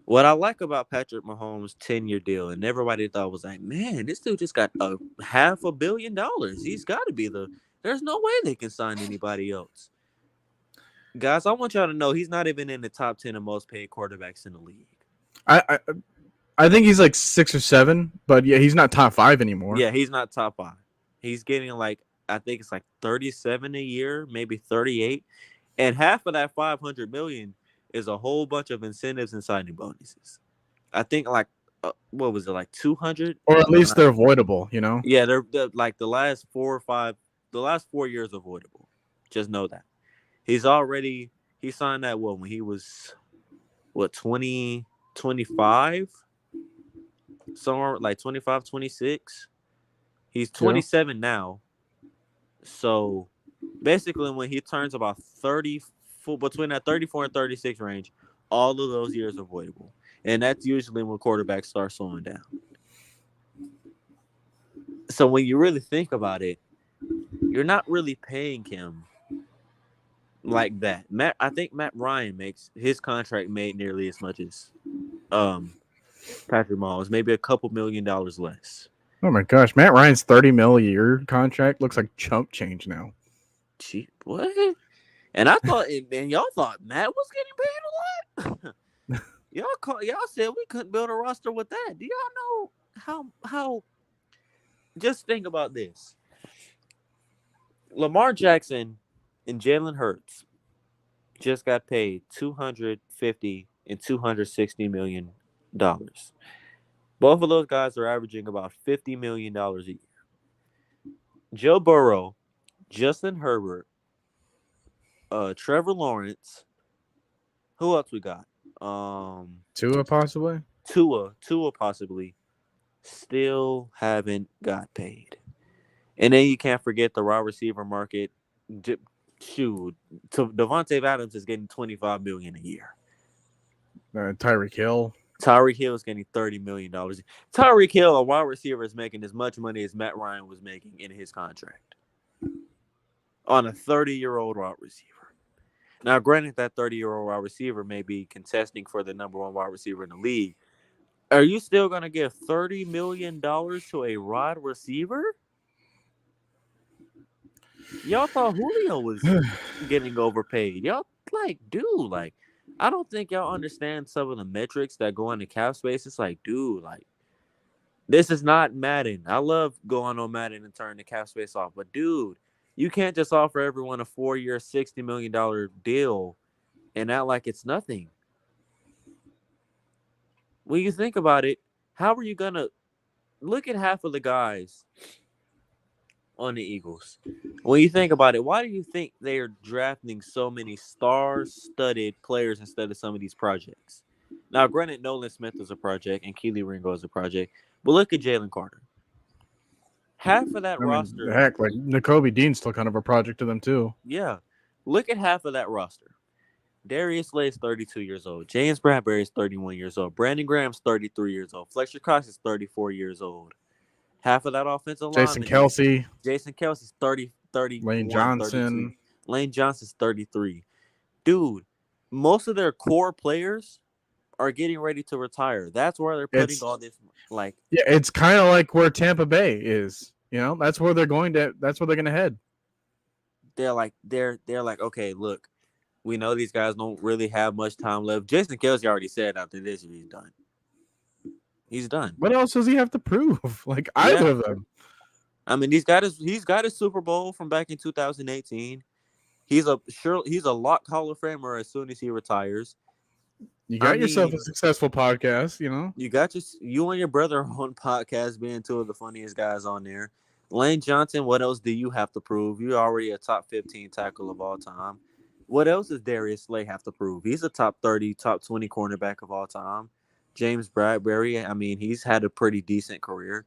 What I like about Patrick Mahomes' 10-year deal, and everybody thought was like, man, this dude just got $500 million. He's got to be there's no way they can sign anybody else. Guys, I want y'all to know he's not even in the top 10 of most paid quarterbacks in the league. I think he's like 6 or 7, but yeah, he's not top 5 anymore. Yeah, he's not top 5. He's getting I think it's like 37 a year, maybe 38. And half of that $500 million is a whole bunch of incentives and signing bonuses. I think what was it, like 200? Or at least they're avoidable, you know? Yeah, they're like the last 4 years avoidable. Just know that. He signed that when he was 20, 25? Somewhere like 25, 26. He's 27 now. So basically when he turns about 30, between that 34 and 36 range, all of those years are avoidable. And that's usually when quarterbacks start slowing down. So when you really think about it, you're not really paying him like that. I think Matt Ryan makes his contract made nearly as much as Patrick Mahomes, maybe a couple $1 million less. Oh my gosh, Matt Ryan's $30 million a year contract looks like chump change now. Gee, what? And I thought, and y'all thought Matt was getting paid a lot. y'all said we couldn't build a roster with that. Do y'all know how? Just think about this: Lamar Jackson and Jalen Hurts just got paid $250 and $260 million. Both of those guys are averaging about $50 million a year. Joe Burrow, Justin Herbert, Trevor Lawrence. Who else we got? Tua possibly. Tua possibly. Still haven't got paid. And then you can't forget the wide receiver market. Shoot, Devontae Adams is getting $25 million a year. Tyreek Hill. Tyreek Hill is getting $30 million. Tyreek Hill, a wide receiver, is making as much money as Matt Ryan was making in his contract on a 30-year-old wide receiver. Now, granted, that 30-year-old wide receiver may be contesting for the number 1 wide receiver in the league. Are you still going to give $30 million to a wide receiver? Y'all thought Julio was getting overpaid. Y'all, dude, I don't think y'all understand some of the metrics that go into cap space. It's like, dude, this is not Madden. I love going on Madden and turning the cap space off. But, dude, you can't just offer everyone a 4-year, $60 million deal and act like it's nothing. When you think about it, how are you going to look at half of the guys on the Eagles? When you think about it, why do you think they are drafting so many star-studded players instead of some of these projects? Now, granted, Nolan Smith is a project and Keely Ringo is a project, but look at Jalen Carter. Half of that roster. Heck, like N'Kobe Dean's still kind of a project to them too. Yeah. Look at half of that roster. Darius Slay is 32 years old. James Bradbury is 31 years old. Brandon Graham's 33 years old. Fletcher Cox is 34 years old. Half of that offensive line. Jason Kelce's 30. Lane Johnson. 32. Lane Johnson's 33. Dude, most of their core players are getting ready to retire. That's where they're putting all this. Yeah, it's kind of like where Tampa Bay is. You know, that's where they're going to. That's where they're going to head. They're like, okay, look, we know these guys don't really have much time left. Jason Kelce already said after this, he's done. He's done. What else does he have to prove? Either of them. I mean, he's got his Super Bowl from back in 2018. He's a lock Hall of Famer as soon as he retires. You I got yourself mean, a successful podcast, you know? you and your brother on podcast being two of the funniest guys on there. Lane Johnson, what else do you have to prove? You're already a top 15 tackle of all time. What else does Darius Slay have to prove? He's a top 30, top 20 cornerback of all time. James Bradbury, I mean, he's had a pretty decent career.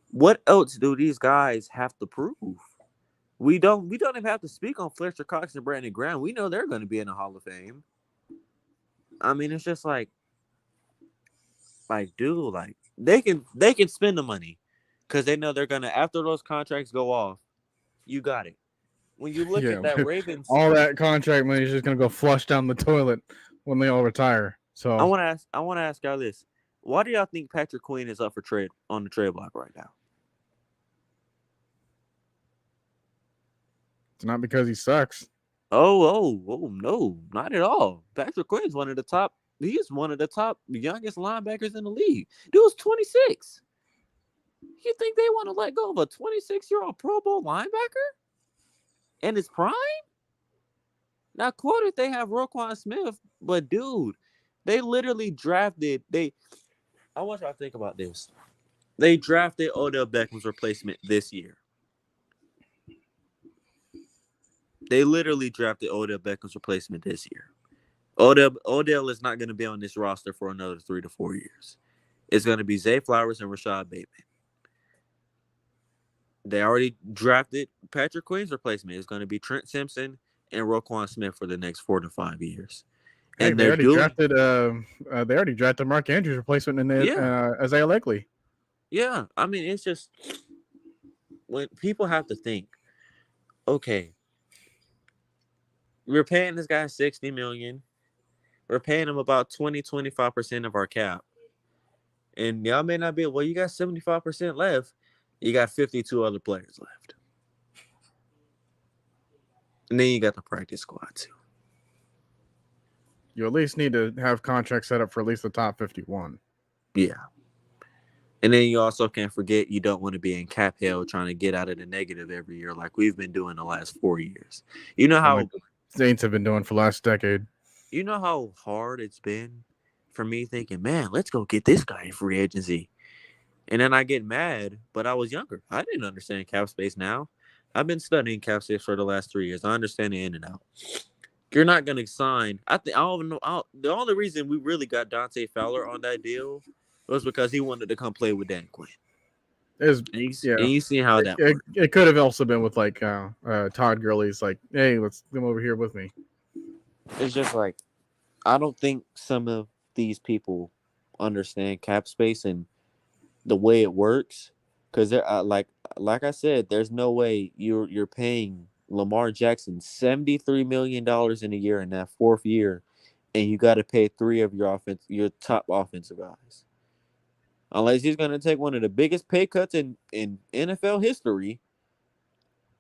What else do these guys have to prove? We don't even have to speak on Fletcher Cox and Brandon Graham. We know they're going to be in the Hall of Fame. I mean, it's just dude, like they can spend the money because they know they're gonna after those contracts go off. You got it. When you look Yeah, at that Ravens, all that contract money is just gonna go flush down the toilet when they all retire. I So want to ask y'all this: why do y'all think Patrick Queen is up for trade on the trade block right now? it's not because he sucks. Oh, no, not at all. Patrick Queen's one of the top. He's one of the top youngest linebackers in the league. Dude's 26. You think they want to let go of a 26-year-old Pro Bowl linebacker in his prime? Now, quoted they have Roquan Smith, but dude, they literally drafted. I want y'all to think about this. They drafted Odell Beckham's replacement this year. They literally drafted Odell Beckham's replacement this year. Odell is not going to be on this roster for another 3 to 4 years. It's going to be Zay Flowers and Rashad Bateman. They already drafted Patrick Queen's replacement. It's going to be Trent Simpson and Roquan Smith for the next 4 to 5 years. Hey, And they they're already doing, drafted. They already drafted Mark Andrews' replacement in Isaiah Likely. yeah. I mean, it's just when people have to think, okay, we're paying this guy $60 million. We're paying him about 20-25% of our cap. And y'all may not be, well, you got 75% left. You got 52 other players left. And then you got the practice squad, too. You at least need to have contracts set up for at least the top 51. Yeah. And then you also can't forget you don't want to be in cap hell trying to get out of the negative every year like we've been doing the last 4 years. You know how like the Saints have been doing for the last decade. You know how hard it's been for me thinking, man, let's go get this guy in free agency. And then I get mad, but I was younger. I didn't understand cap space now. I've been studying cap space for the last 3 years. I understand the in and out. You're not going to sign. I don't know. The only reason we really got Dante Fowler on that deal was because he wanted to come play with Dan Quinn. And you see how that worked. It could have also been with like Todd Gurley's like, hey, let's come over here with me. It's just like, I don't think some of these people understand cap space and the way it works. Because like I said, there's no way you're paying Lamar Jackson $73 million in a year in that 4th year, and you got to pay 3 of your top offensive guys. Unless he's going to take one of the biggest pay cuts in NFL history,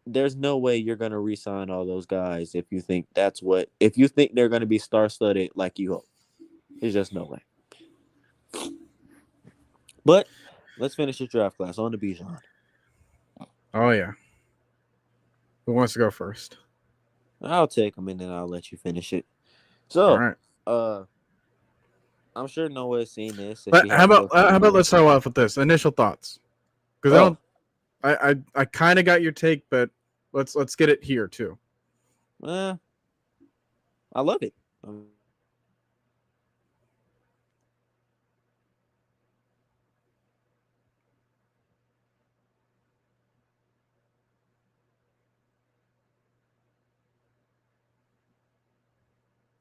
there's no way you're going to re-sign all those guys if you think they're going to be star-studded like you hope. There's just no way. But let's finish the draft class. On to Bijan. Oh, yeah. Who wants to go first? I'll take him, and then I'll let you finish it. So, all right. I'm sure Noah's seen this. But how about let's start off with this initial thoughts, because I kind of got your take, but let's get it here too. I love it. I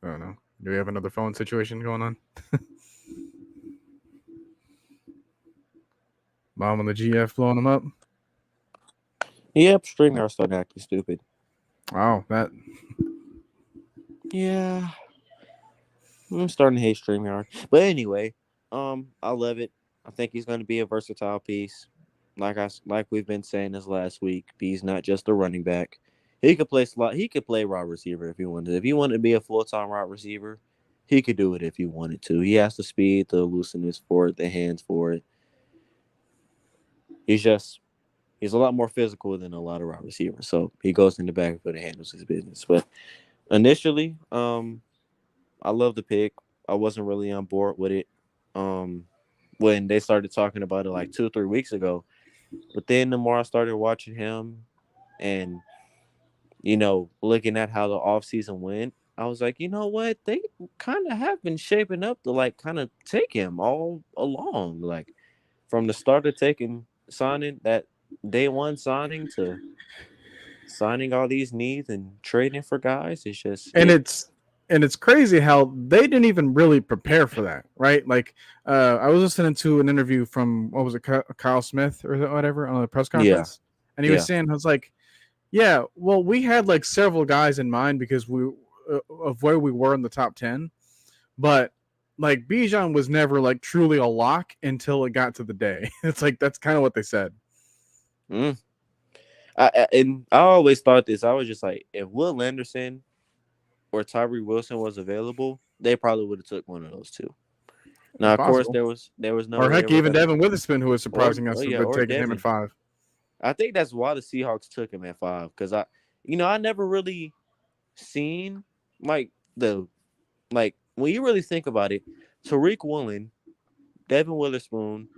don't know. Do we have another phone situation going on? Mom and the GF blowing them up? Yep, StreamYard started acting stupid. Oh, that. Yeah. I'm starting to hate StreamYard. But anyway, I love it. I think he's going to be a versatile piece. Like we've been saying this last week, he's not just a running back. He could play slot. He could play wide receiver if he wanted. If he wanted to be a full-time wide receiver, he could do it if he wanted to. He has the speed, the looseness for it, the hands for it. He's a lot more physical than a lot of wide receivers. So he goes in the backfield and handles his business. But initially, I love the pick. I wasn't really on board with it. When they started talking about it like 2 or 3 weeks ago. But then the more I started watching him and looking at how the offseason went, I was like, you know what? They kind of have been shaping up to like kind of take him all along. Like from the start of signing that day one signing to signing all these needs and trading for guys. It's just and it's crazy how they didn't even really prepare for that, right? Like, I was listening to an interview from what was it, Kyle Smith or whatever on the press yeah, conference, and he was yeah. saying, I was like, yeah, well, we had like several guys in mind because we of where we were in the top 10, but like Bijan was never like truly a lock until it got to the day. It's like that's kind of what they said. Mm. And I always thought this. I was just like, if Will Anderson or Tyree Wilson was available, they probably would have took one of those two. It's Now, of course, possible, there was no or way they heck, were even gonna, Devin Witherspoon, who was or surprising oh us, yeah, but or taking him at Devin. 5. I think that's why the Seahawks took him at 5 because I never really seen like the when you really think about it, Tariq Woolen, Devin Witherspoon,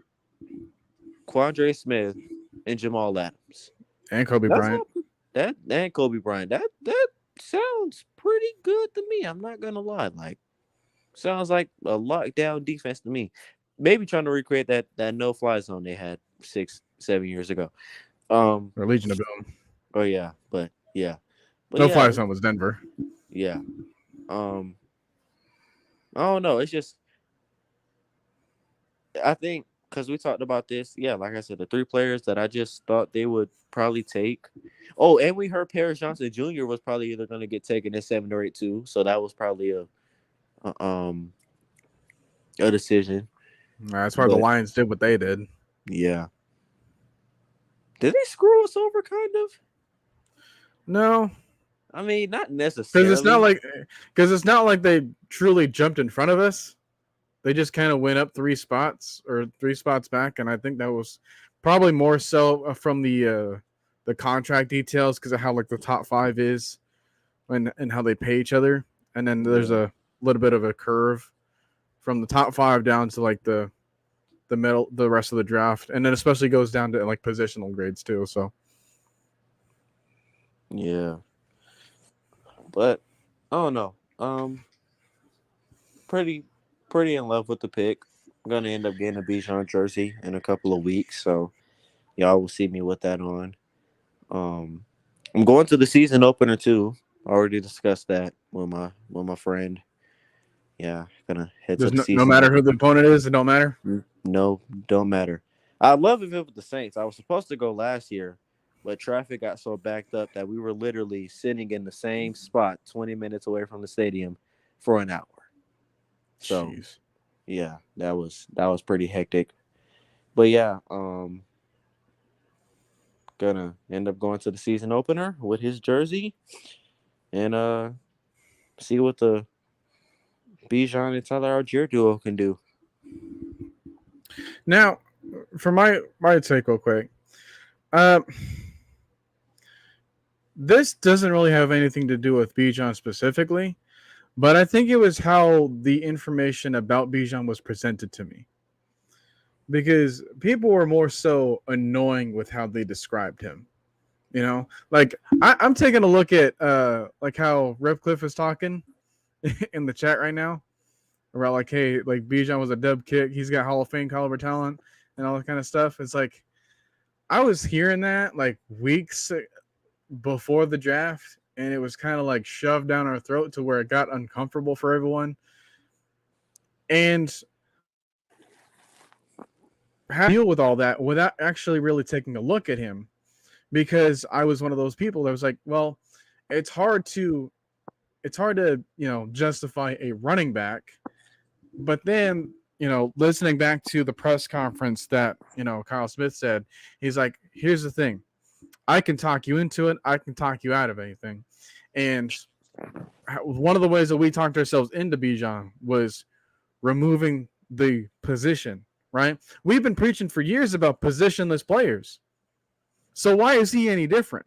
Quandre Smith, and Jamal Adams. And Kobe That's Bryant. not that and Kobe Bryant. That sounds pretty good to me. I'm not gonna lie. Like sounds like a lockdown defense to me. Maybe trying to recreate that no fly zone they had 6-7 years ago. Um. Or Legion of Boom. Oh yeah, but yeah, No fly zone was Denver. yeah. Um. I don't know. It's just I think because we talked about this. Yeah, like I said, the 3 players that I just thought they would probably take. Oh, and we heard Paris Johnson Jr. was probably either going to get taken at 7 or 8 too. So that was probably a decision. That's why the But Lions did what they did. yeah, did they screw us over? Kind of. No, I mean, not because necessarily. it's not like they truly jumped in front of us. They just kind of went up 3 spots or 3 spots back, and I think that was probably more so from the contract details because of how like the top 5 is and how they pay each other, and then there's Yeah. a little bit of a curve from the top 5 down to like the middle, the rest of the draft, and then especially goes down to like positional grades too. So Yeah. But I don't know. Pretty in love with the pick. I'm gonna end up getting a Bijan jersey in a couple of weeks, so y'all will see me with that on. I'm going to the season opener too. I already discussed that with my friend. Yeah, gonna head to there's the no season matter who the opener. opponent is, it don't matter. No, don't matter. I love if it was the Saints. I was supposed to go last year, but traffic got so backed up that we were literally sitting in the same spot 20 minutes away from the stadium for an hour. So Jeez. yeah, that was pretty hectic. But yeah, gonna end up going to the season opener with his jersey and see what the Bijan and Tyler Algier duo can do. Now, for my take real quick, uh, this doesn't really have anything to do with Bijan specifically, but I think it was how the information about Bijan was presented to me. Because people were more so annoying with how they described him. You know, like I'm taking a look at like how Redcliffe is talking in the chat right now about like, hey, like Bijan was a dub kick, he's got Hall of Fame caliber talent and all that kind of stuff. It's like I was hearing that like weeks before the draft, and it was kind of like shoved down our throat to where it got uncomfortable for everyone. And how to deal with all that without actually really taking a look at him, because I was one of those people that was like, well, it's hard to justify a running back, but then listening back to the press conference that Kyle Smith said, he's like, here's the thing, I can talk you into it, I can talk you out of anything. And one of the ways that we talked ourselves into Bijan was removing the position, right? We've been preaching for years about positionless players. So why is he any different?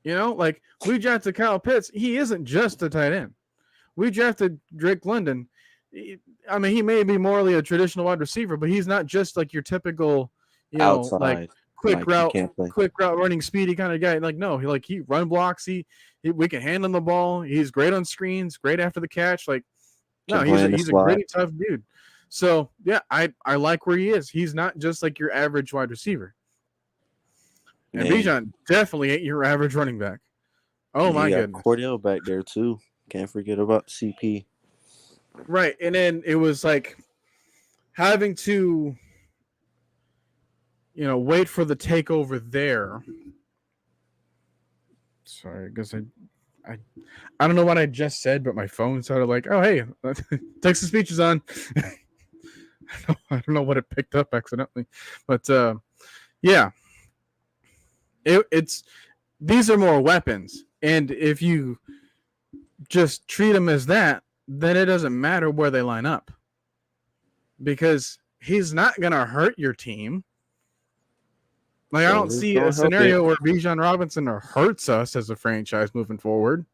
Like we drafted Kyle Pitts. He isn't just a tight end. We drafted Drake London. I mean, he may be morally a traditional wide receiver, but he's not just like your typical, like Outside, quick you route, can't play. running, speedy kind of guy. Like, no, he run blocks. We can hand him the ball. He's great on screens, great after the catch. Like, no, Can play in the he's a slot. gritty, tough dude. So yeah, I like where he is. He's not just like your average wide receiver. And Man, Bijan definitely ain't your average running back. Oh you my got goodness. Cordell back there too. Can't forget about CP. Right. And then it was like having to, wait for the takeover there. Sorry, I guess I don't know what I just said, but my phone started like, oh hey, text to speech is on. I don't know what it picked up accidentally. But yeah. It's these are more weapons. And if you just treat them as that, then it doesn't matter where they line up. Because he's not going to hurt your team. Like, I don't see a scenario where Bijan Robinson hurts us as a franchise moving forward.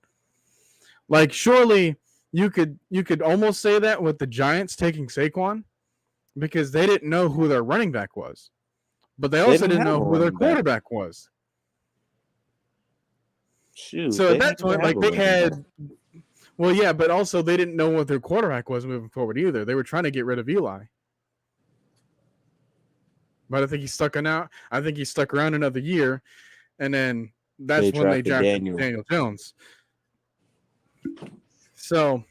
Like, surely you could almost say that with the Giants taking Saquon, because they didn't know who their running back was. But they also didn't know who their quarterback was. Shoot. So at that point, like they had, well, yeah, but also they didn't know what their quarterback was moving forward either. They were trying to get rid of Eli, but I think he's stuck around. I think he stuck around another year, and then that's when they drafted Daniel Jones. So,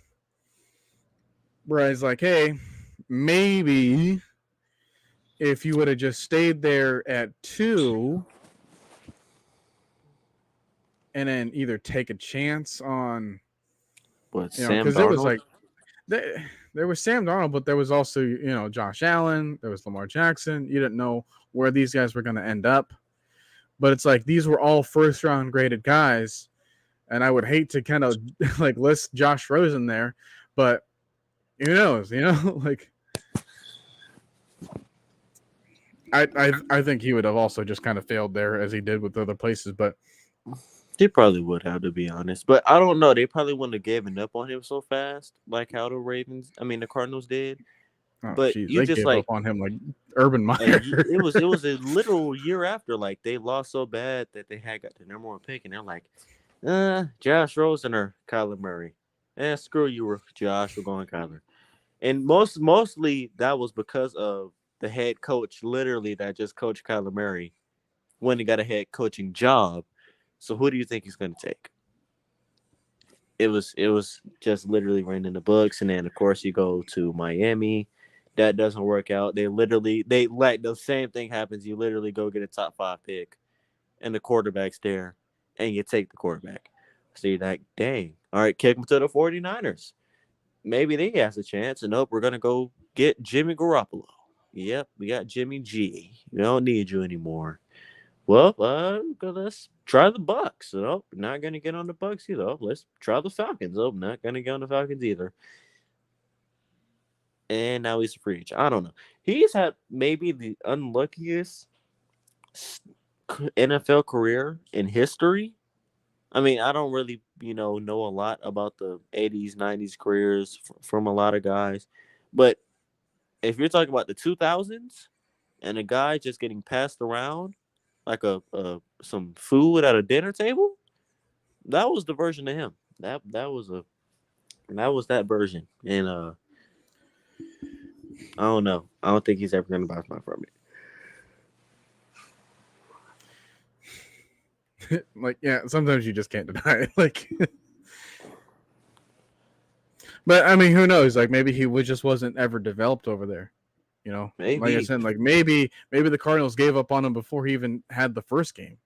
Brian's like, hey, maybe if you would have just stayed there at 2. And then either take a chance on, because it was like there was Sam Darnold, but there was also Josh Allen, there was Lamar Jackson. You didn't know where these guys were going to end up, but it's like these were all first round graded guys, and I would hate to kind of like list Josh Rosen there, but who knows, like I think he would have also just kind of failed there as he did with other places, but. They probably would have, to be honest. But I don't know. They probably wouldn't have given up on him so fast, like how the Cardinals did. Oh, but geez, you they just gave up on him like Urban Meyer. it was a literal year after, like they lost so bad that they had got the number 1 pick, and they're like, Josh Rosen or Kyler Murray. Screw you, Josh. We're going Kyler. And mostly that was because of the head coach, literally, that just coached Kyler Murray when he got a head coaching job. So who do you think he's going to take? It was just literally written in the books. And then, of course, you go to Miami. That doesn't work out. They like the same thing happens. You literally go get a top 5 pick and the quarterback's there and you take the quarterback. So you're like, dang. All right, kick him to the 49ers. Maybe they has a chance. And nope, we're going to go get Jimmy Garoppolo. Yep, we got Jimmy G. We don't need you anymore. Well, let's try the Bucks. Nope, not going to get on the Bucks either. Let's try the Falcons. Nope, not going to get on the Falcons either. And now he's a free agent. I don't know. He's had maybe the unluckiest NFL career in history. I mean, I don't really, know a lot about the 80s, 90s careers from a lot of guys. But if you're talking about the 2000s and a guy just getting passed around like some food at a dinner table, that was the version of him. That was that version. And I don't know. I don't think he's ever going to bounce back from it. Like, yeah, sometimes you just can't deny it. Like, but I mean, who knows? Like, maybe he just wasn't ever developed over there. Maybe. Like I said, like maybe the Cardinals gave up on him before he even had the first game.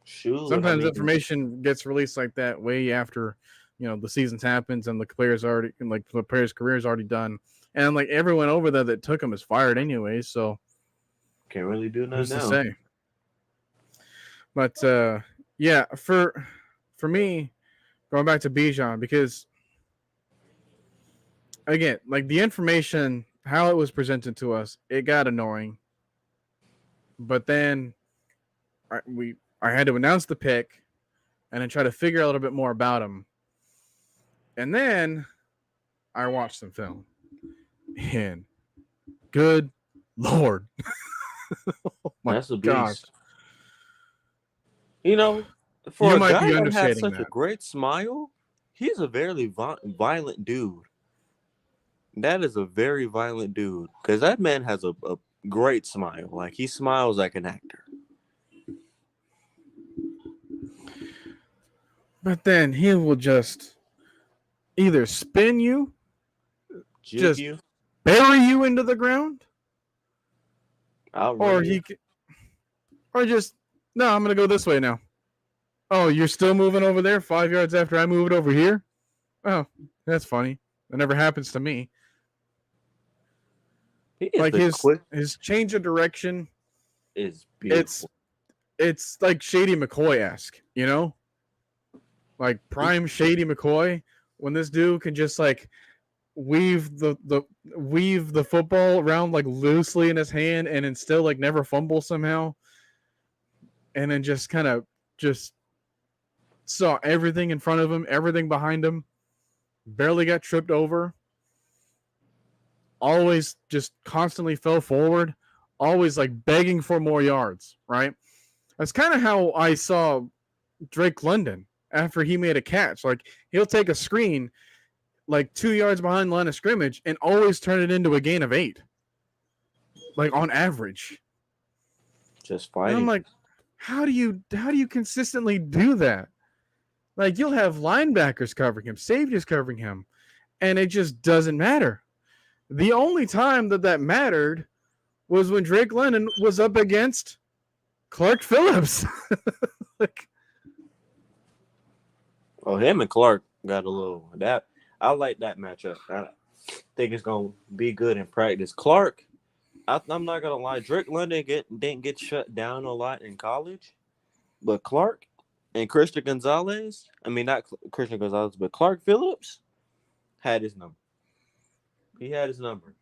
Shoot, sometimes information gets released like that way after the seasons happens and the player's career is already done, and like everyone over there that took him is fired anyway, so can't really do nothing to say. But yeah, for me, going back to Bijan, because again, like the information, how it was presented to us, it got annoying. But then I had to announce the pick and then try to figure out a little bit more about him. And then I watched some film, and good Lord, oh my That's a gosh, beast. You know, for you a might guy be that has understating such a that. great smile, he's a very violent dude. That is a very violent dude because that man has a great smile. Like he smiles like an actor. But then he will just either spin you, Juke just you, bury you into the ground, outrun or you. or just no, I'm gonna go this way now. Oh, you're still moving over there 5 yards after I move it over here? Oh, that's funny. That never happens to me. He is Like the quick. his change of direction, Is it's beautiful. it's like Shady McCoy-esque, you know? Like prime Shady McCoy, when this dude can just like weave the football around like loosely in his hand and then still like never fumble somehow, and then just kind of just saw everything in front of him, everything behind him, barely got tripped over, always just constantly fell forward, always like begging for more yards, right? That's kind of how I saw Drake London after he made a catch. Like he'll take a screen like 2 yards behind the line of scrimmage and always turn it into a gain of 8, like on average. Just And I'm fighting. like, how do you consistently do that? Like you'll have linebackers covering him, safeties covering him, and it just doesn't matter. The only time that mattered was when Drake London was up against Clark Phillips. Like, Oh, him and Clark got a little that. I like that matchup. I think it's gonna be good in practice. Clark, I'm not gonna lie. Drake London didn't get shut down a lot in college, but Clark and Christian Gonzalez. I mean, not Christian Gonzalez, but Clark Phillips had his number. He had his number.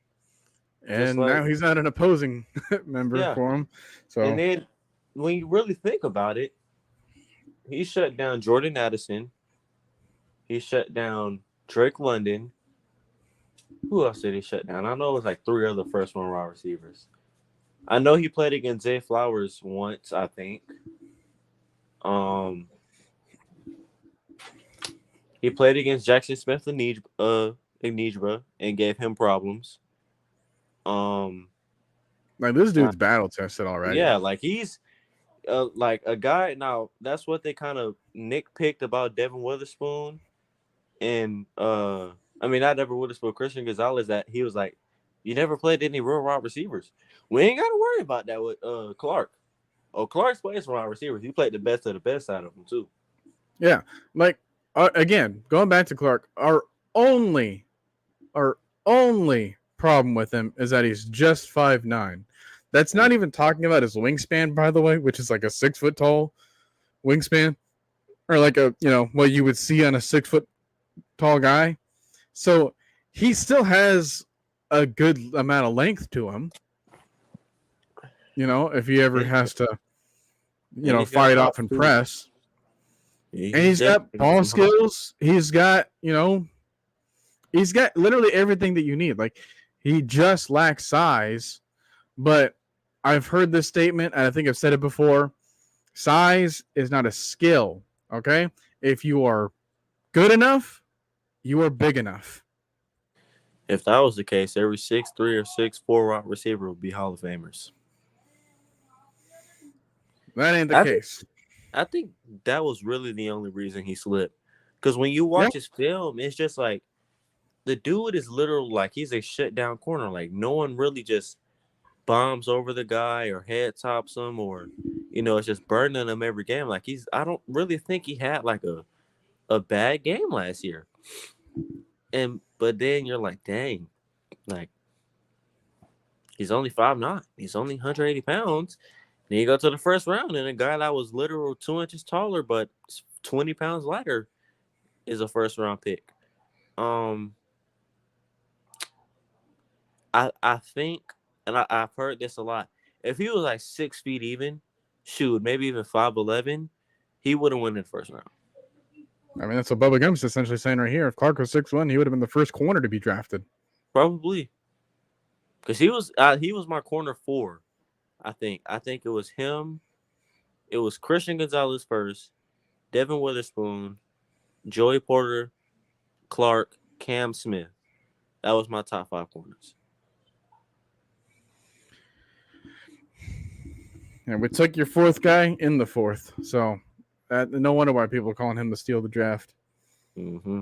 Just and like now he's not an opposing member yeah. for him. And So then when you really think about it, he shut down Jordan Addison. He shut down Drake London. Who else did he shut down? I know it was like 3 other first one wide receivers. I know he played against Zay Flowers once, I think. Um, he played against Jackson Smith Ignijba and gave him problems. Um, like this uh, dude's battle tested already. yeah, like he's like a guy. Now that's what they kind of nitpicked about Devin Witherspoon and I mean not Devin Witherspoon, Christian Gonzalez. That he was like, you never played any real wide receivers. We ain't got to worry about that with Clark. Oh, Clark's plays for wide receivers. He played the best of the best out of them too. Yeah, like again, going back to Clark, only our only problem with him is that he's just 5'9". That's not even talking about his wingspan, by the way, which is like a 6 foot tall wingspan, or like a what you would see on a 6 foot tall guy. So he still has a good amount of length to him. If he ever has to, And he's got fight off pop and too. press. And He's he's got definitely got ball some hop. skills. He's got literally everything that you need. Like he just lacks size, but I've heard this statement, and I think I've said it before. Size is not a skill. Okay, if you are good enough, you are big enough. If that was the case, every 6'3" or 6'4" wide receiver would be Hall of Famers. That ain't the I think case. I think that was really the only reason he slipped. Because when you Yeah, watch his film, it's just like the dude is literally like he's a shutdown corner. Like no one really just bombs over the guy or head tops him or it's just burning him every game. Like I don't really think he had like a bad game last year. But then you're like, dang, like he's only 5'9". He's only 180 pounds. Then you go to the first round, and a guy that was literal 2 inches taller but 20 pounds lighter is a first round pick. I think, and I've heard this a lot. If he was like 6 feet even, shoot, maybe even 5'11", he would have won in the first round. I mean, that's what Bubba Gump's essentially saying right here. If Clark was 6'1", he would have been the first corner to be drafted. Probably. Because he was my corner 4, I think. I think it was him. It was Christian Gonzalez first, Devin Witherspoon, Joey Porter, Clark, Cam Smith. That was my top 5 corners. And we took your 4th guy in the 4th. So no wonder why people are calling him the steal of the draft. Mm-hmm.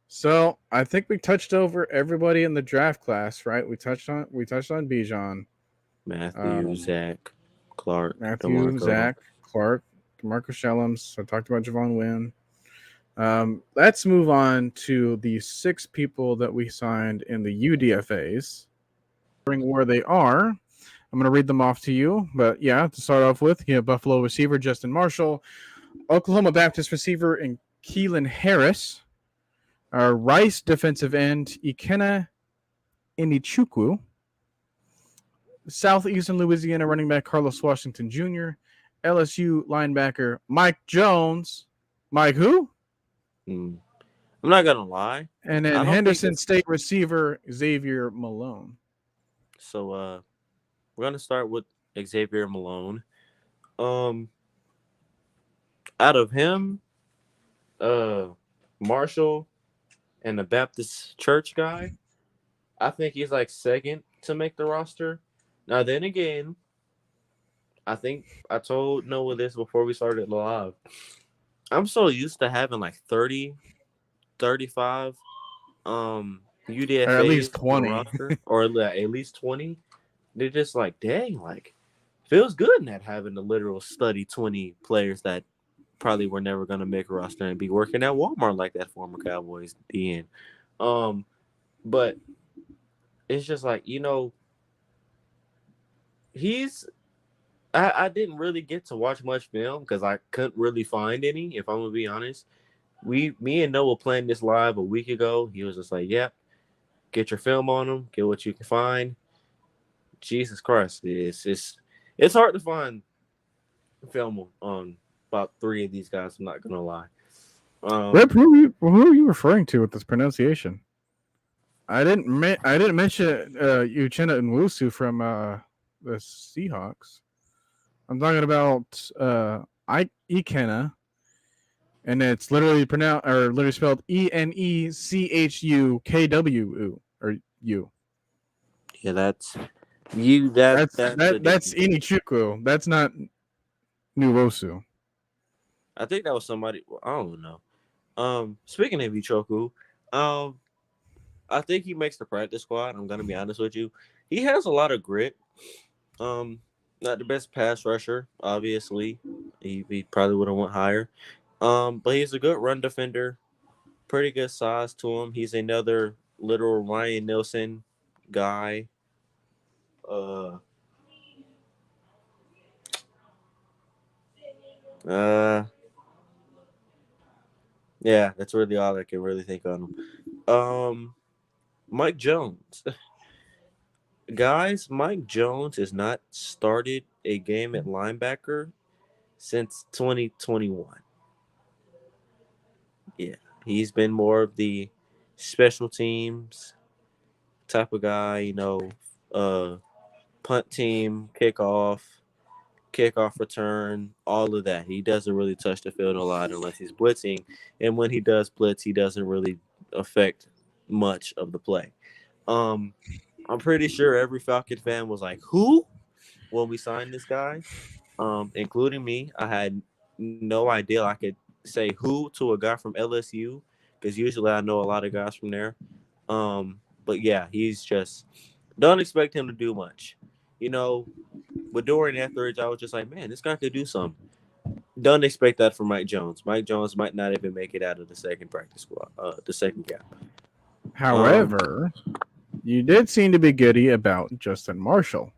So I think we touched over everybody in the draft class, right? We touched on Bijan, Matthew, Zach, Clark, Matthew, DeMarco. Zach, Clark, DeMarco Shellums. I talked about Javon Wynn. Let's move on to the 6 people that we signed in the UDFAs. Where they are, I'm going to read them off to you. But yeah, to start off with, you have Buffalo receiver Justin Marshall, Oklahoma Baptist receiver and Keelan Harris, Rice defensive end Ikenna Inichukwu, Southeastern Louisiana running back Carlos Washington Jr., LSU linebacker Mike Jones. Mike who? I'm not going to lie. And then Henderson State receiver Xavier Malone. So we're going to start with Xavier Malone. Out of him, Marshall, and the Baptist church guy, I think he's like second to make the roster. Now, then again, I think I told Noah this before we started live. I'm so used to having like 30, 35 UDFAs, or at least 20. roster, or at least 20. They're just like, dang, like, feels good not having the literal study 20 players that probably were never going to make a roster and be working at Walmart like that former Cowboys DN. But it's just like, I didn't really get to watch much film because I couldn't really find any, if I'm going to be honest. Me and Noah planned this live a week ago. He was just like, yep, get your film on him, get what you can find. Jesus Christ, it's hard to find film on about 3 of these guys. I'm not gonna lie. Rip, who are you referring to with this pronunciation? I didn't mention Uchenna Nwosu from the Seahawks. I'm talking about Ikenna, and it's literally spelled Enechukwu or U. Yeah, that's you. That's Inichukwu. That's not Nwosu. I think that was somebody. I don't know. Speaking of Ichoku, I think he makes the practice squad. I'm gonna be honest with you. He has a lot of grit. Not the best pass rusher, obviously. He probably would have went higher. But he's a good run defender. Pretty good size to him. He's another literal Ryan Nielsen guy. Yeah, that's really all I can really think on him. Mike Jones. Guys, Mike Jones has not started a game at linebacker since 2021. Yeah, he's been more of the special teams type of guy, punt team, kickoff return, all of that. He doesn't really touch the field a lot unless he's blitzing. And when he does blitz, he doesn't really affect much of the play. I'm pretty sure every Falcon fan was like, who? When we signed this guy, including me. I had no idea I could say who to a guy from LSU because usually I know a lot of guys from there. But yeah, he's just don't expect him to do much. With Dorian Etheridge, I was just like, man, this guy could do something. Don't expect that from Mike Jones. Mike Jones might not even make it out of the second practice squad, the second gap. However, you did seem to be giddy about Justin Marshall.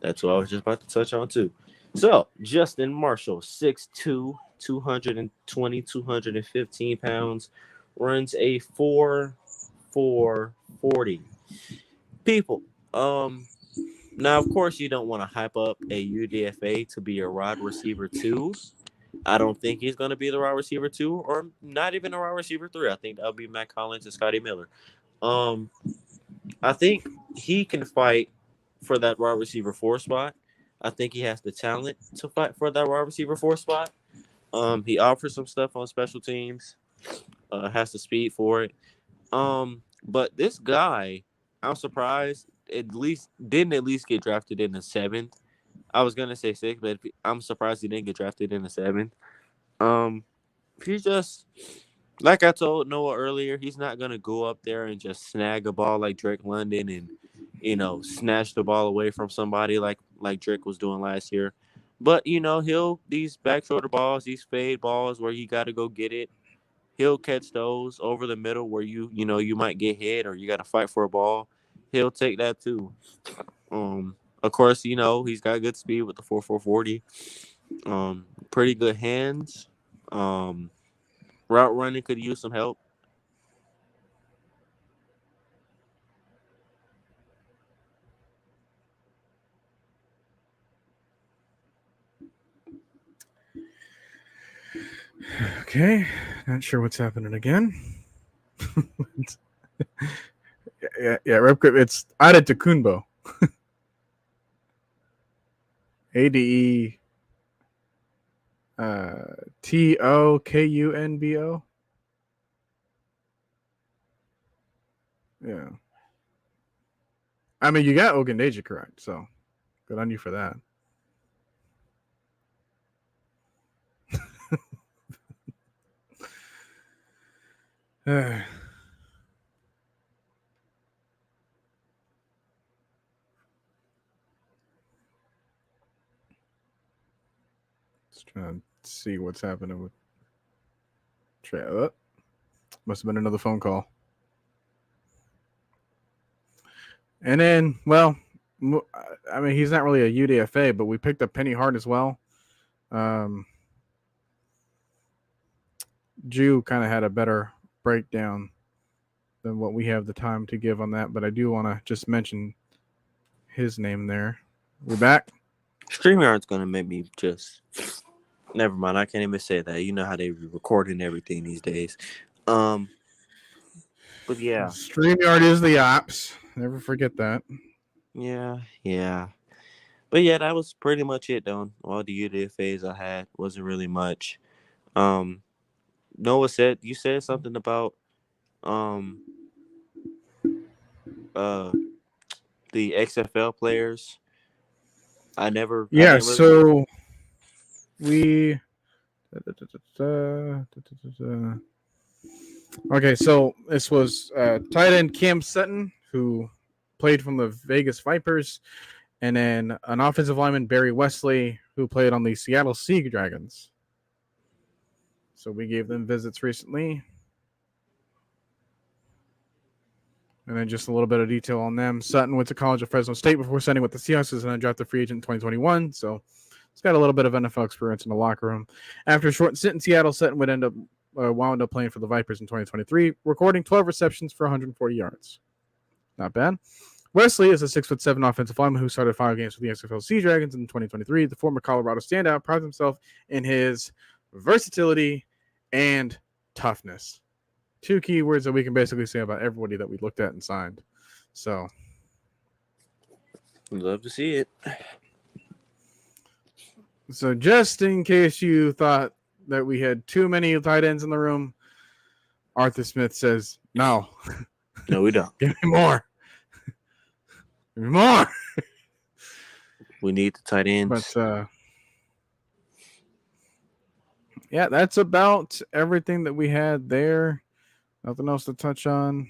That's what I was just about to touch on, too. So, Justin Marshall, 6'2", 220, 215 pounds, runs a 4.40. People, now, of course, you don't want to hype up a UDFA to be a wide receiver, too. I don't think he's going to be the wide receiver 2 or not even a wide receiver 3. I think that'll be Matt Collins and Scotty Miller. Um, I think he can fight for that wide receiver 4 spot. I think he has the talent to fight for that wide receiver 4 spot. He offers some stuff on special teams. Has the speed for it. But this guy, I'm surprised at least get drafted in the 7th. I was gonna say 6th, but I'm surprised he didn't get drafted in the 7th. Um, he's just like I told Noah earlier. He's not gonna go up there and just snag a ball like Drake London and snatch the ball away from somebody like Drake was doing last year. But he'll these back shoulder balls, these fade balls where you got to go get it. He'll catch those over the middle where you might get hit or you got to fight for a ball. He'll take that too. Of course, he's got good speed with the 4.40. Pretty good hands. Route running could use some help. Okay, not sure what's happening again. yeah. It's added to Kunbo. ADE TOKUNBO. Yeah. I mean, you got Ogundeji correct, so good on you for that. Just trying to see what's happening with Trey. Must have been another phone call. And then, well, I mean, he's not really a UDFA, but we picked up Penny Hart as well. Jew kind of had a better breakdown than what we have the time to give on that, but I do want to just mention his name there. We're back. StreamYard's gonna make me just. Never mind. I can't even say that. You know how they recording everything these days. But yeah, StreamYard is the ops. Never forget that. yeah. But yeah, that was pretty much it, though. All the UDFAs I had wasn't really much. Noah you said something about the XFL players. I never. Yeah, I didn't really... so we. Okay, so this was tight end Cam Sutton, who played from the Vegas Vipers, and then an offensive lineman, Barry Wesley, who played on the Seattle Sea Dragons. So we gave them visits recently. And then just a little bit of detail on them. Sutton went to college at Fresno State before signing with the Seahawks and then drafted free agent in 2021. So he's got a little bit of NFL experience in the locker room. After a short stint in Seattle, Sutton wound up playing for the Vipers in 2023, recording 12 receptions for 140 yards. Not bad. Wesley is a 6'7" offensive lineman who started 5 games for the XFL Sea Dragons in 2023. The former Colorado standout prides himself in his versatility and toughness. 2 key words that we can basically say about everybody that we looked at and signed. So, love to see it. So just in case you thought that we had too many tight ends in the room, Arthur Smith says, no. No, we don't. Give me more. Give me more. We need the tight ends. But, yeah, that's about everything that we had there. Nothing else to touch on.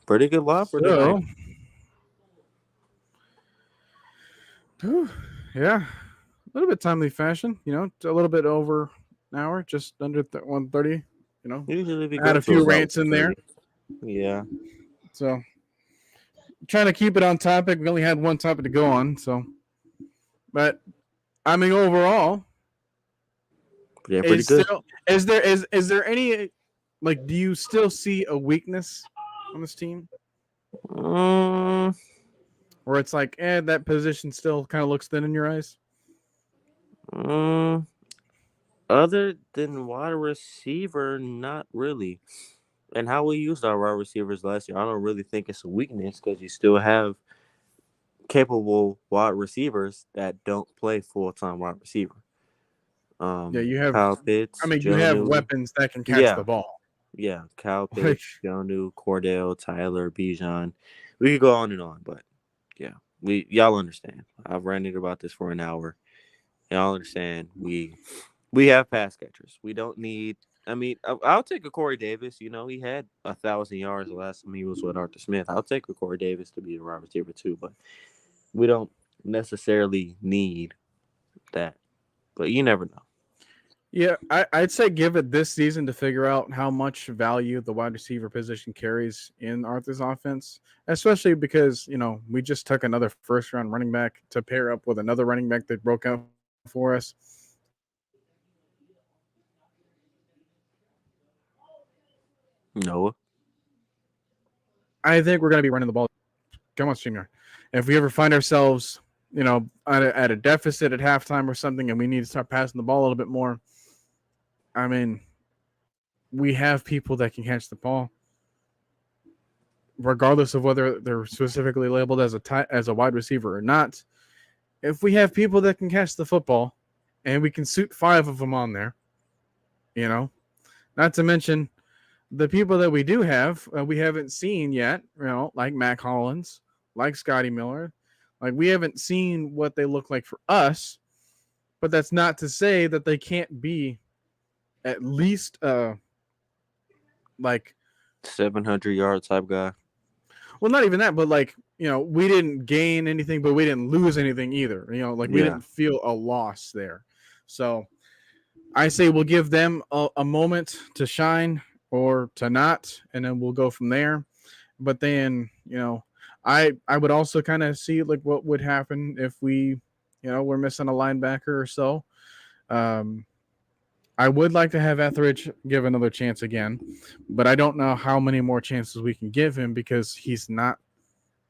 Pretty good lot for tonight. Yeah, a little bit timely fashion. A little bit over an hour, just under 1:30. Usually we had a few rants in there. Yeah. So trying to keep it on topic. We only had one topic to go on. So, but I mean, overall, yeah, pretty good. Is there any? Like, do you still see a weakness on this team? Or it's like, that position still kind of looks thin in your eyes? Other than wide receiver, not really. And how we used our wide receivers last year, I don't really think it's a weakness because you still have capable wide receivers that don't play full-time wide receiver. Yeah, you have. Kyle I Pitts, mean, you have Jonnu. weapons that can catch the Yeah, ball. yeah. Kyle Like, Pitts, Jonnu, Cordell, Tyler, Bijan. We could go on and on, but yeah, y'all understand. I've ranted about this for an hour. Y'all understand. We have pass catchers. We don't need. I mean, I'll take a Corey Davis. You know, he had 1,000 yards the last time he was with Arthur Smith. I'll take a Corey Davis to be a wide receiver too, but we don't necessarily need that. But you never know. yeah, I'd say give it this season to figure out how much value the wide receiver position carries in Arthur's offense, especially because, we just took another first round running back to pair up with another running back that broke out for us. Noah. I think we're going to be running the ball. Come on, Junior. If we ever find ourselves, at a deficit at halftime or something, and we need to start passing the ball a little bit more, I mean, we have people that can catch the ball, regardless of whether they're specifically labeled as a wide receiver or not. If we have people that can catch the football, and we can suit 5 of them on there, not to mention the people that we do have, we haven't seen yet, like Mac Hollins, like Scotty Miller. Like, we haven't seen what they look like for us, but that's not to say that they can't be at least like 700-yard type guy. Well, not even that, but we didn't gain anything, but we didn't lose anything either. We didn't feel a loss there. So I say we'll give them a moment to shine or to not, and then we'll go from there. But then, I would also kind of see like what would happen if we, we're missing a linebacker or so. I would like to have Etheridge give another chance again, but I don't know how many more chances we can give him because he's not,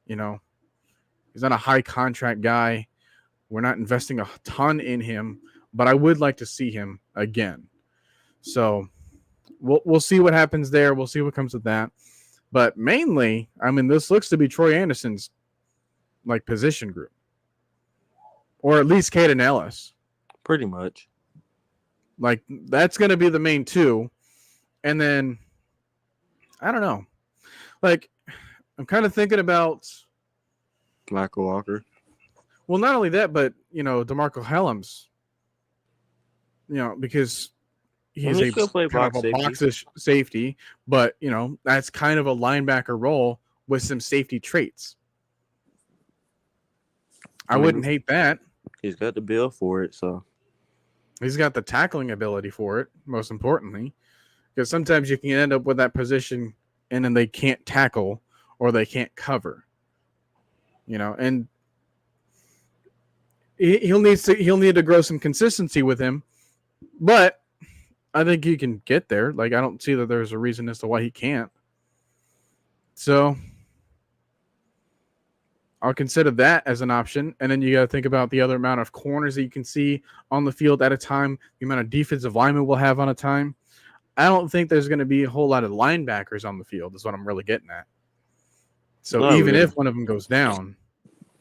he's not a high contract guy. We're not investing a ton in him, but I would like to see him again. So we'll see what happens there. We'll see what comes of that. But mainly, I mean, this looks to be Troy Anderson's position group, or at least Caden Ellis. Pretty much. That's going to be the main two. And then, I don't know. I'm kind of thinking about Michael Walker. Well, not only that, but, DeMarco Helms, because he's a kind of a box safety, but, that's kind of a linebacker role with some safety traits. I wouldn't hate that. He's got the build for it, so. He's got the tackling ability for it, most importantly, because sometimes you can end up with that position and then they can't tackle or they can't cover, and he'll need to grow some consistency with him, but I think he can get there. I don't see that there's a reason as to why he can't. So I'll consider that as an option. And then you got to think about the other amount of corners that you can see on the field at a time, the amount of defensive linemen we'll have on a time. I don't think there's going to be a whole lot of linebackers on the field is what I'm really getting at. So if one of them goes down,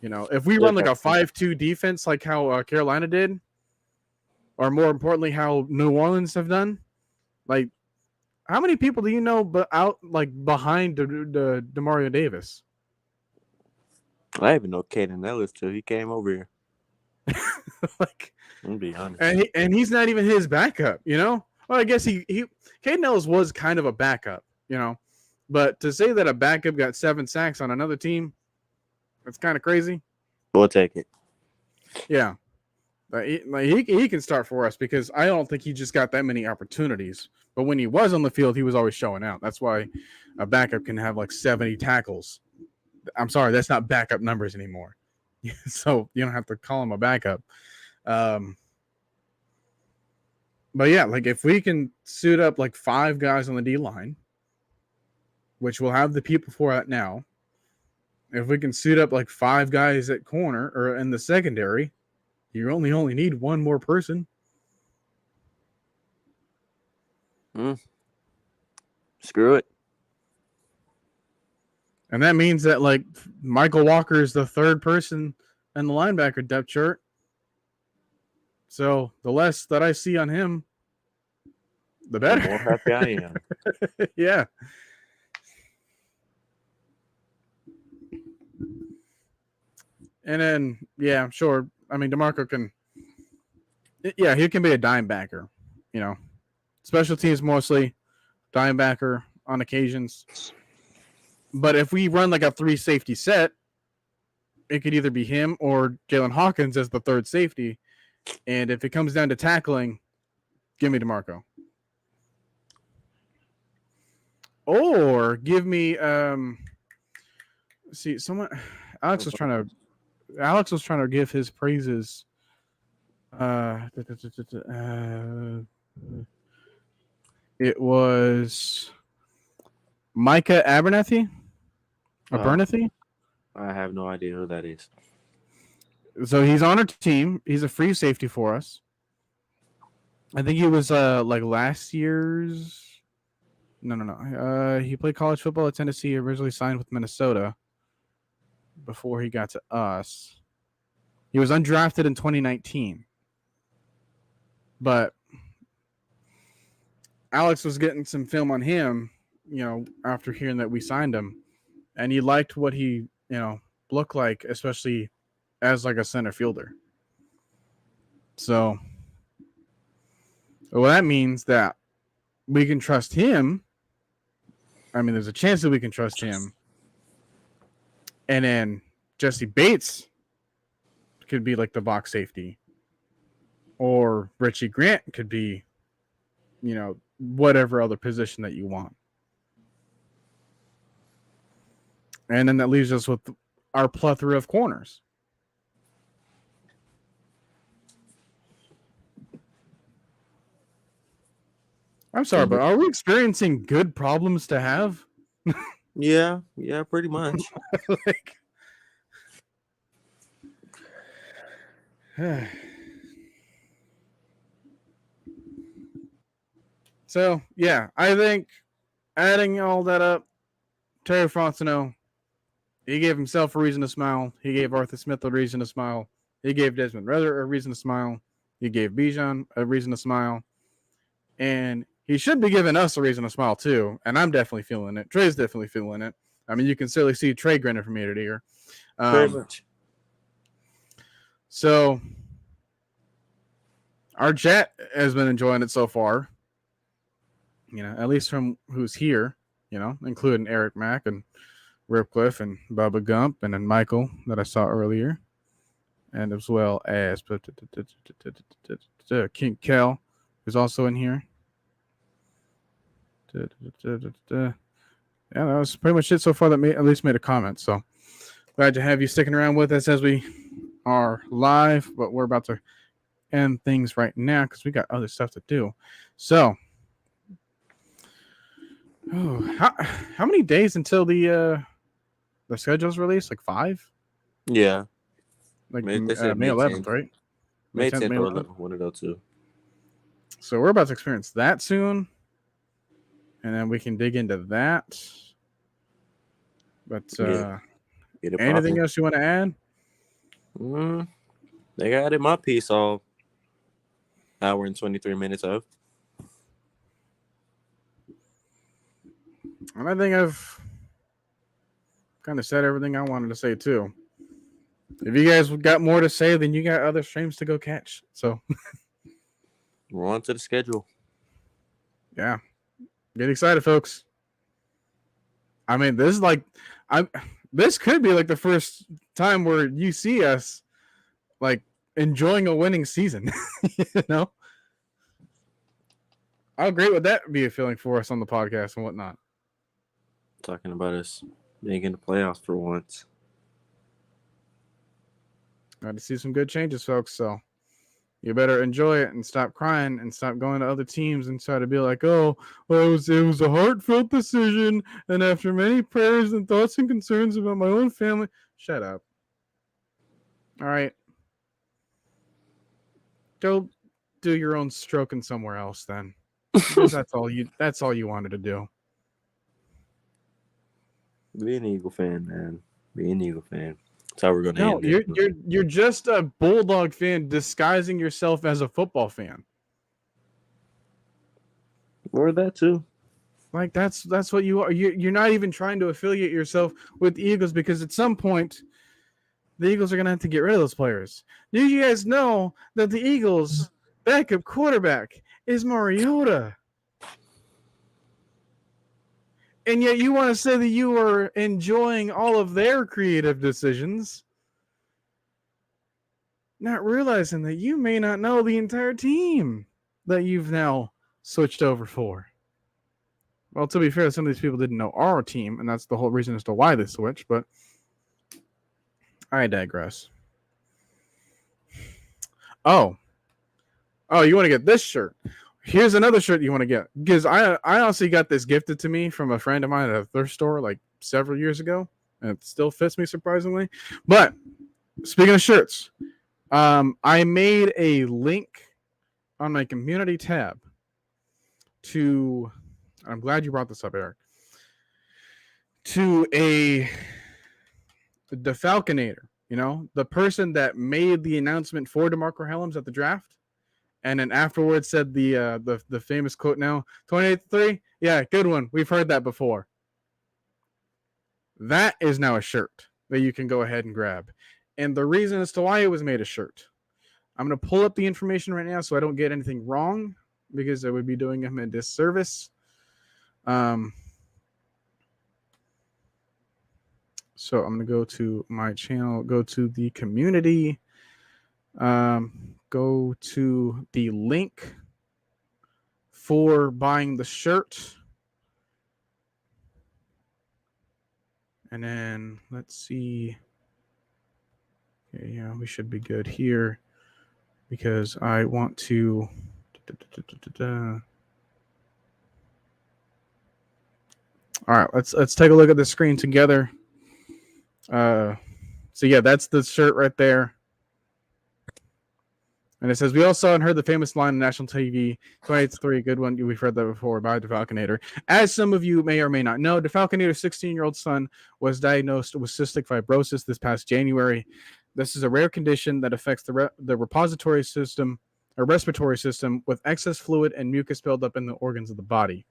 if we run a 5-2 defense like how Carolina did, or more importantly, how New Orleans have done, how many people do you know behind the Demario Davis? I even know Caden Ellis till he came over here. I'm be honest. And he's not even his backup, Well, I guess Caden Ellis was kind of a backup, But to say that a backup got 7 sacks on another team, that's kind of crazy. We'll take it. Yeah. He can start for us because I don't think he just got that many opportunities. But when he was on the field, he was always showing out. That's why a backup can have 70 tackles. I'm sorry, that's not backup numbers anymore. So you don't have to call him a backup. But yeah, if we can suit up 5 guys on the D line, which we'll have the people for that now. If we can suit up 5 guys at corner or in the secondary, you only need one more person. Screw it. And that means that like Michael Walker is the third person in the linebacker depth chart. So the less that I see on him, the better. The more happy I am. Yeah. And then, yeah, sure. I mean, DeMarco can, yeah, he can be a dime backer, special teams mostly, dime backer on occasions. But if we run like a 3 safety set, it could either be him or Jalen Hawkins as the third safety. And if it comes down to tackling, give me DeMarco. Or give me, see, Alex was trying to give his praises. It was Micah Abernathy? Abernathy? I have no idea who that is. So he's on our team. He's a free safety for us. I think he was like last year's. No. He played college football at Tennessee. Originally signed with Minnesota before he got to us. He was undrafted in 2019. But Alex was getting some film on him, after hearing that we signed him. And he liked what he, looked like, especially as like a center fielder. So, well, that means that we can trust him. I mean, there's a chance that we can trust him. And then Jesse Bates could be like the box safety. Or Richie Grant could be, whatever other position that you want. And then that leaves us with our plethora of corners. I'm sorry, but are we experiencing good problems to have? Yeah, pretty much. So, yeah, I think adding all that up, Terry Fontenot, he gave himself a reason to smile. He gave Arthur Smith a reason to smile. He gave Desmond Ridder a reason to smile. He gave Bijan a reason to smile. And he should be giving us a reason to smile, too. And I'm definitely feeling it. Trey's definitely feeling it. I mean, you can certainly see Trey grinning from ear to ear. Very much. So, our chat has been enjoying it so far. At least from who's here, including Eric Mack and Ripcliffe and Bubba Gump and then Michael that I saw earlier. And as well as King Kel, who's also in here. Yeah, that was pretty much it so far that at least made a comment. So glad to have you sticking around with us as we are live, but we're about to end things right now because we got other stuff to do. So, how many days until the schedule's released? Like 5? Yeah. Like May May 11th, right? May 10th May or 11th. 11th, one of those two. So we're about to experience that soon. And then we can dig into that. But anything else you want to add? They got in my piece all hour and 23 minutes of. And I think I've kind of said everything I wanted to say too. If you guys got more to say, then you got other streams to go catch. So we're on to the schedule. Yeah. Get excited, folks. I mean, this could be like the first time where you see us like enjoying a winning season. How great would that be a feeling for us on the podcast and whatnot? Talking about us being in the playoffs for once. Got to see some good changes, folks. So you better enjoy it and stop crying and stop going to other teams and try to be like, oh, well, it was a heartfelt decision. And after many prayers and thoughts and concerns about my own family, shut up. All right. Go do your own stroking somewhere else then. Because that's all you wanted to do. Be an Eagle fan, man. Be an Eagle fan. That's how we're gonna No, end it. you're just a Bulldog fan disguising yourself as a football fan. Or that too. Like that's what you are. You're not even trying to affiliate yourself with the Eagles because at some point the Eagles are gonna have to get rid of those players. Do you guys know that the Eagles' backup quarterback is Mariota? And yet you want to say that you are enjoying all of their creative decisions, not realizing that you may not know the entire team that you've now switched over for. Well, to be fair, some of these people didn't know our team, and that's the whole reason as to why they switched, but I digress. Oh, you want to get this shirt? Here's another shirt you want to get, because I honestly got this gifted to me from a friend of mine at a thrift store like several years ago, and it still fits me surprisingly. But speaking of shirts, I made a link on my community tab to. I'm glad you brought this up, Eric. To the Falconator, the person that made the announcement for DeMarco Hellams at the draft. And then afterwards said the famous quote now, 28-3? Yeah, good one. We've heard that before. That is now a shirt that you can go ahead and grab. And the reason as to why it was made a shirt, I'm going to pull up the information right now so I don't get anything wrong, because I would be doing him a disservice. So I'm going to go to my channel, go to the community, go to the link for buying the shirt. And then let's see. Okay, yeah, we should be good here because I want to. All right, let's take a look at the screen together. So yeah, that's the shirt right there. And it says, we all saw and heard the famous line on national TV, 28-3, good one. We've heard that before by DeFalconator. As some of you may or may not know, DeFalconator's 16-year-old son was diagnosed with cystic fibrosis this past January. This is a rare condition that affects the respiratory system with excess fluid and mucus buildup in the organs of the body.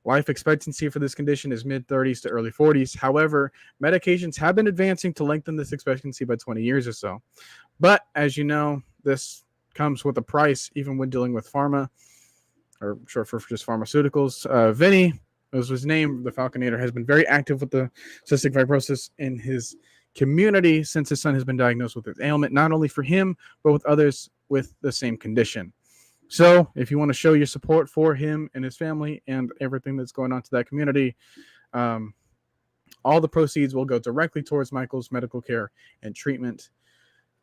Life expectancy for this condition is mid-30s to early 40s. However, medications have been advancing to lengthen this expectancy by 20 years or so. But as you know, this comes with a price, even when dealing with pharma, or short for just pharmaceuticals. Vinny, as was named, the Falconator, has been very active with the cystic fibrosis in his community since his son has been diagnosed with this ailment, not only for him, but with others with the same condition. So if you want to show your support for him and his family and everything that's going on to that community, all the proceeds will go directly towards Michael's medical care and treatment.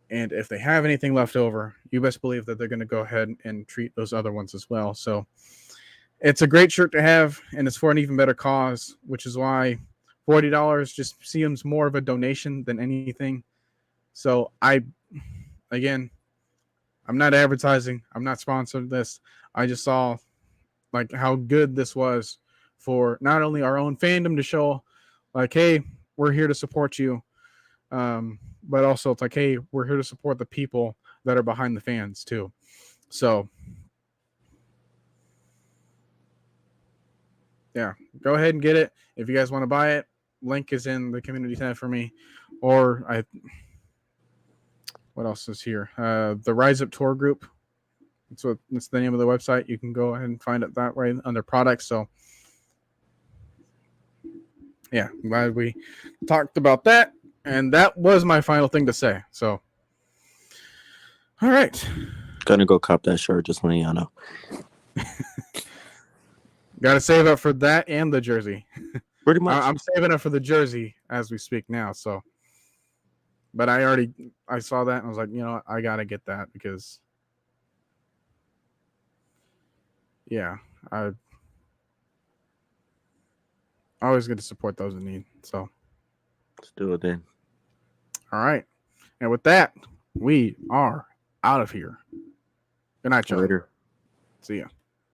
And if they have anything left over, you best believe that they're going to go ahead and treat those other ones as well. So it's a great shirt to have, and it's for an even better cause, which is why $40 just seems more of a donation than anything. So I'm not advertising. I'm not sponsored this. I just saw like how good this was for not only our own fandom to show like, hey, we're here to support you. But also it's like, hey, we're here to support the people that are behind the fans too. So yeah, go ahead and get it. If you guys want to buy it, link is in the community tab for me. Or what else is here? The Rise Up Tour Group. That's the name of the website. You can go ahead and find it that way under products. So yeah, I'm glad we talked about that. And that was my final thing to say. So, all right. Gonna go cop that shirt, just letting y'all know. Got to save up for that and the jersey. Pretty much. I'm saving up for the jersey as we speak now. So, but I saw that and I was like, I got to get that because, yeah, I always get to support those in need. So, let's do it then. All right. And with that, we are out of here. Good night, y'all. Later. See ya.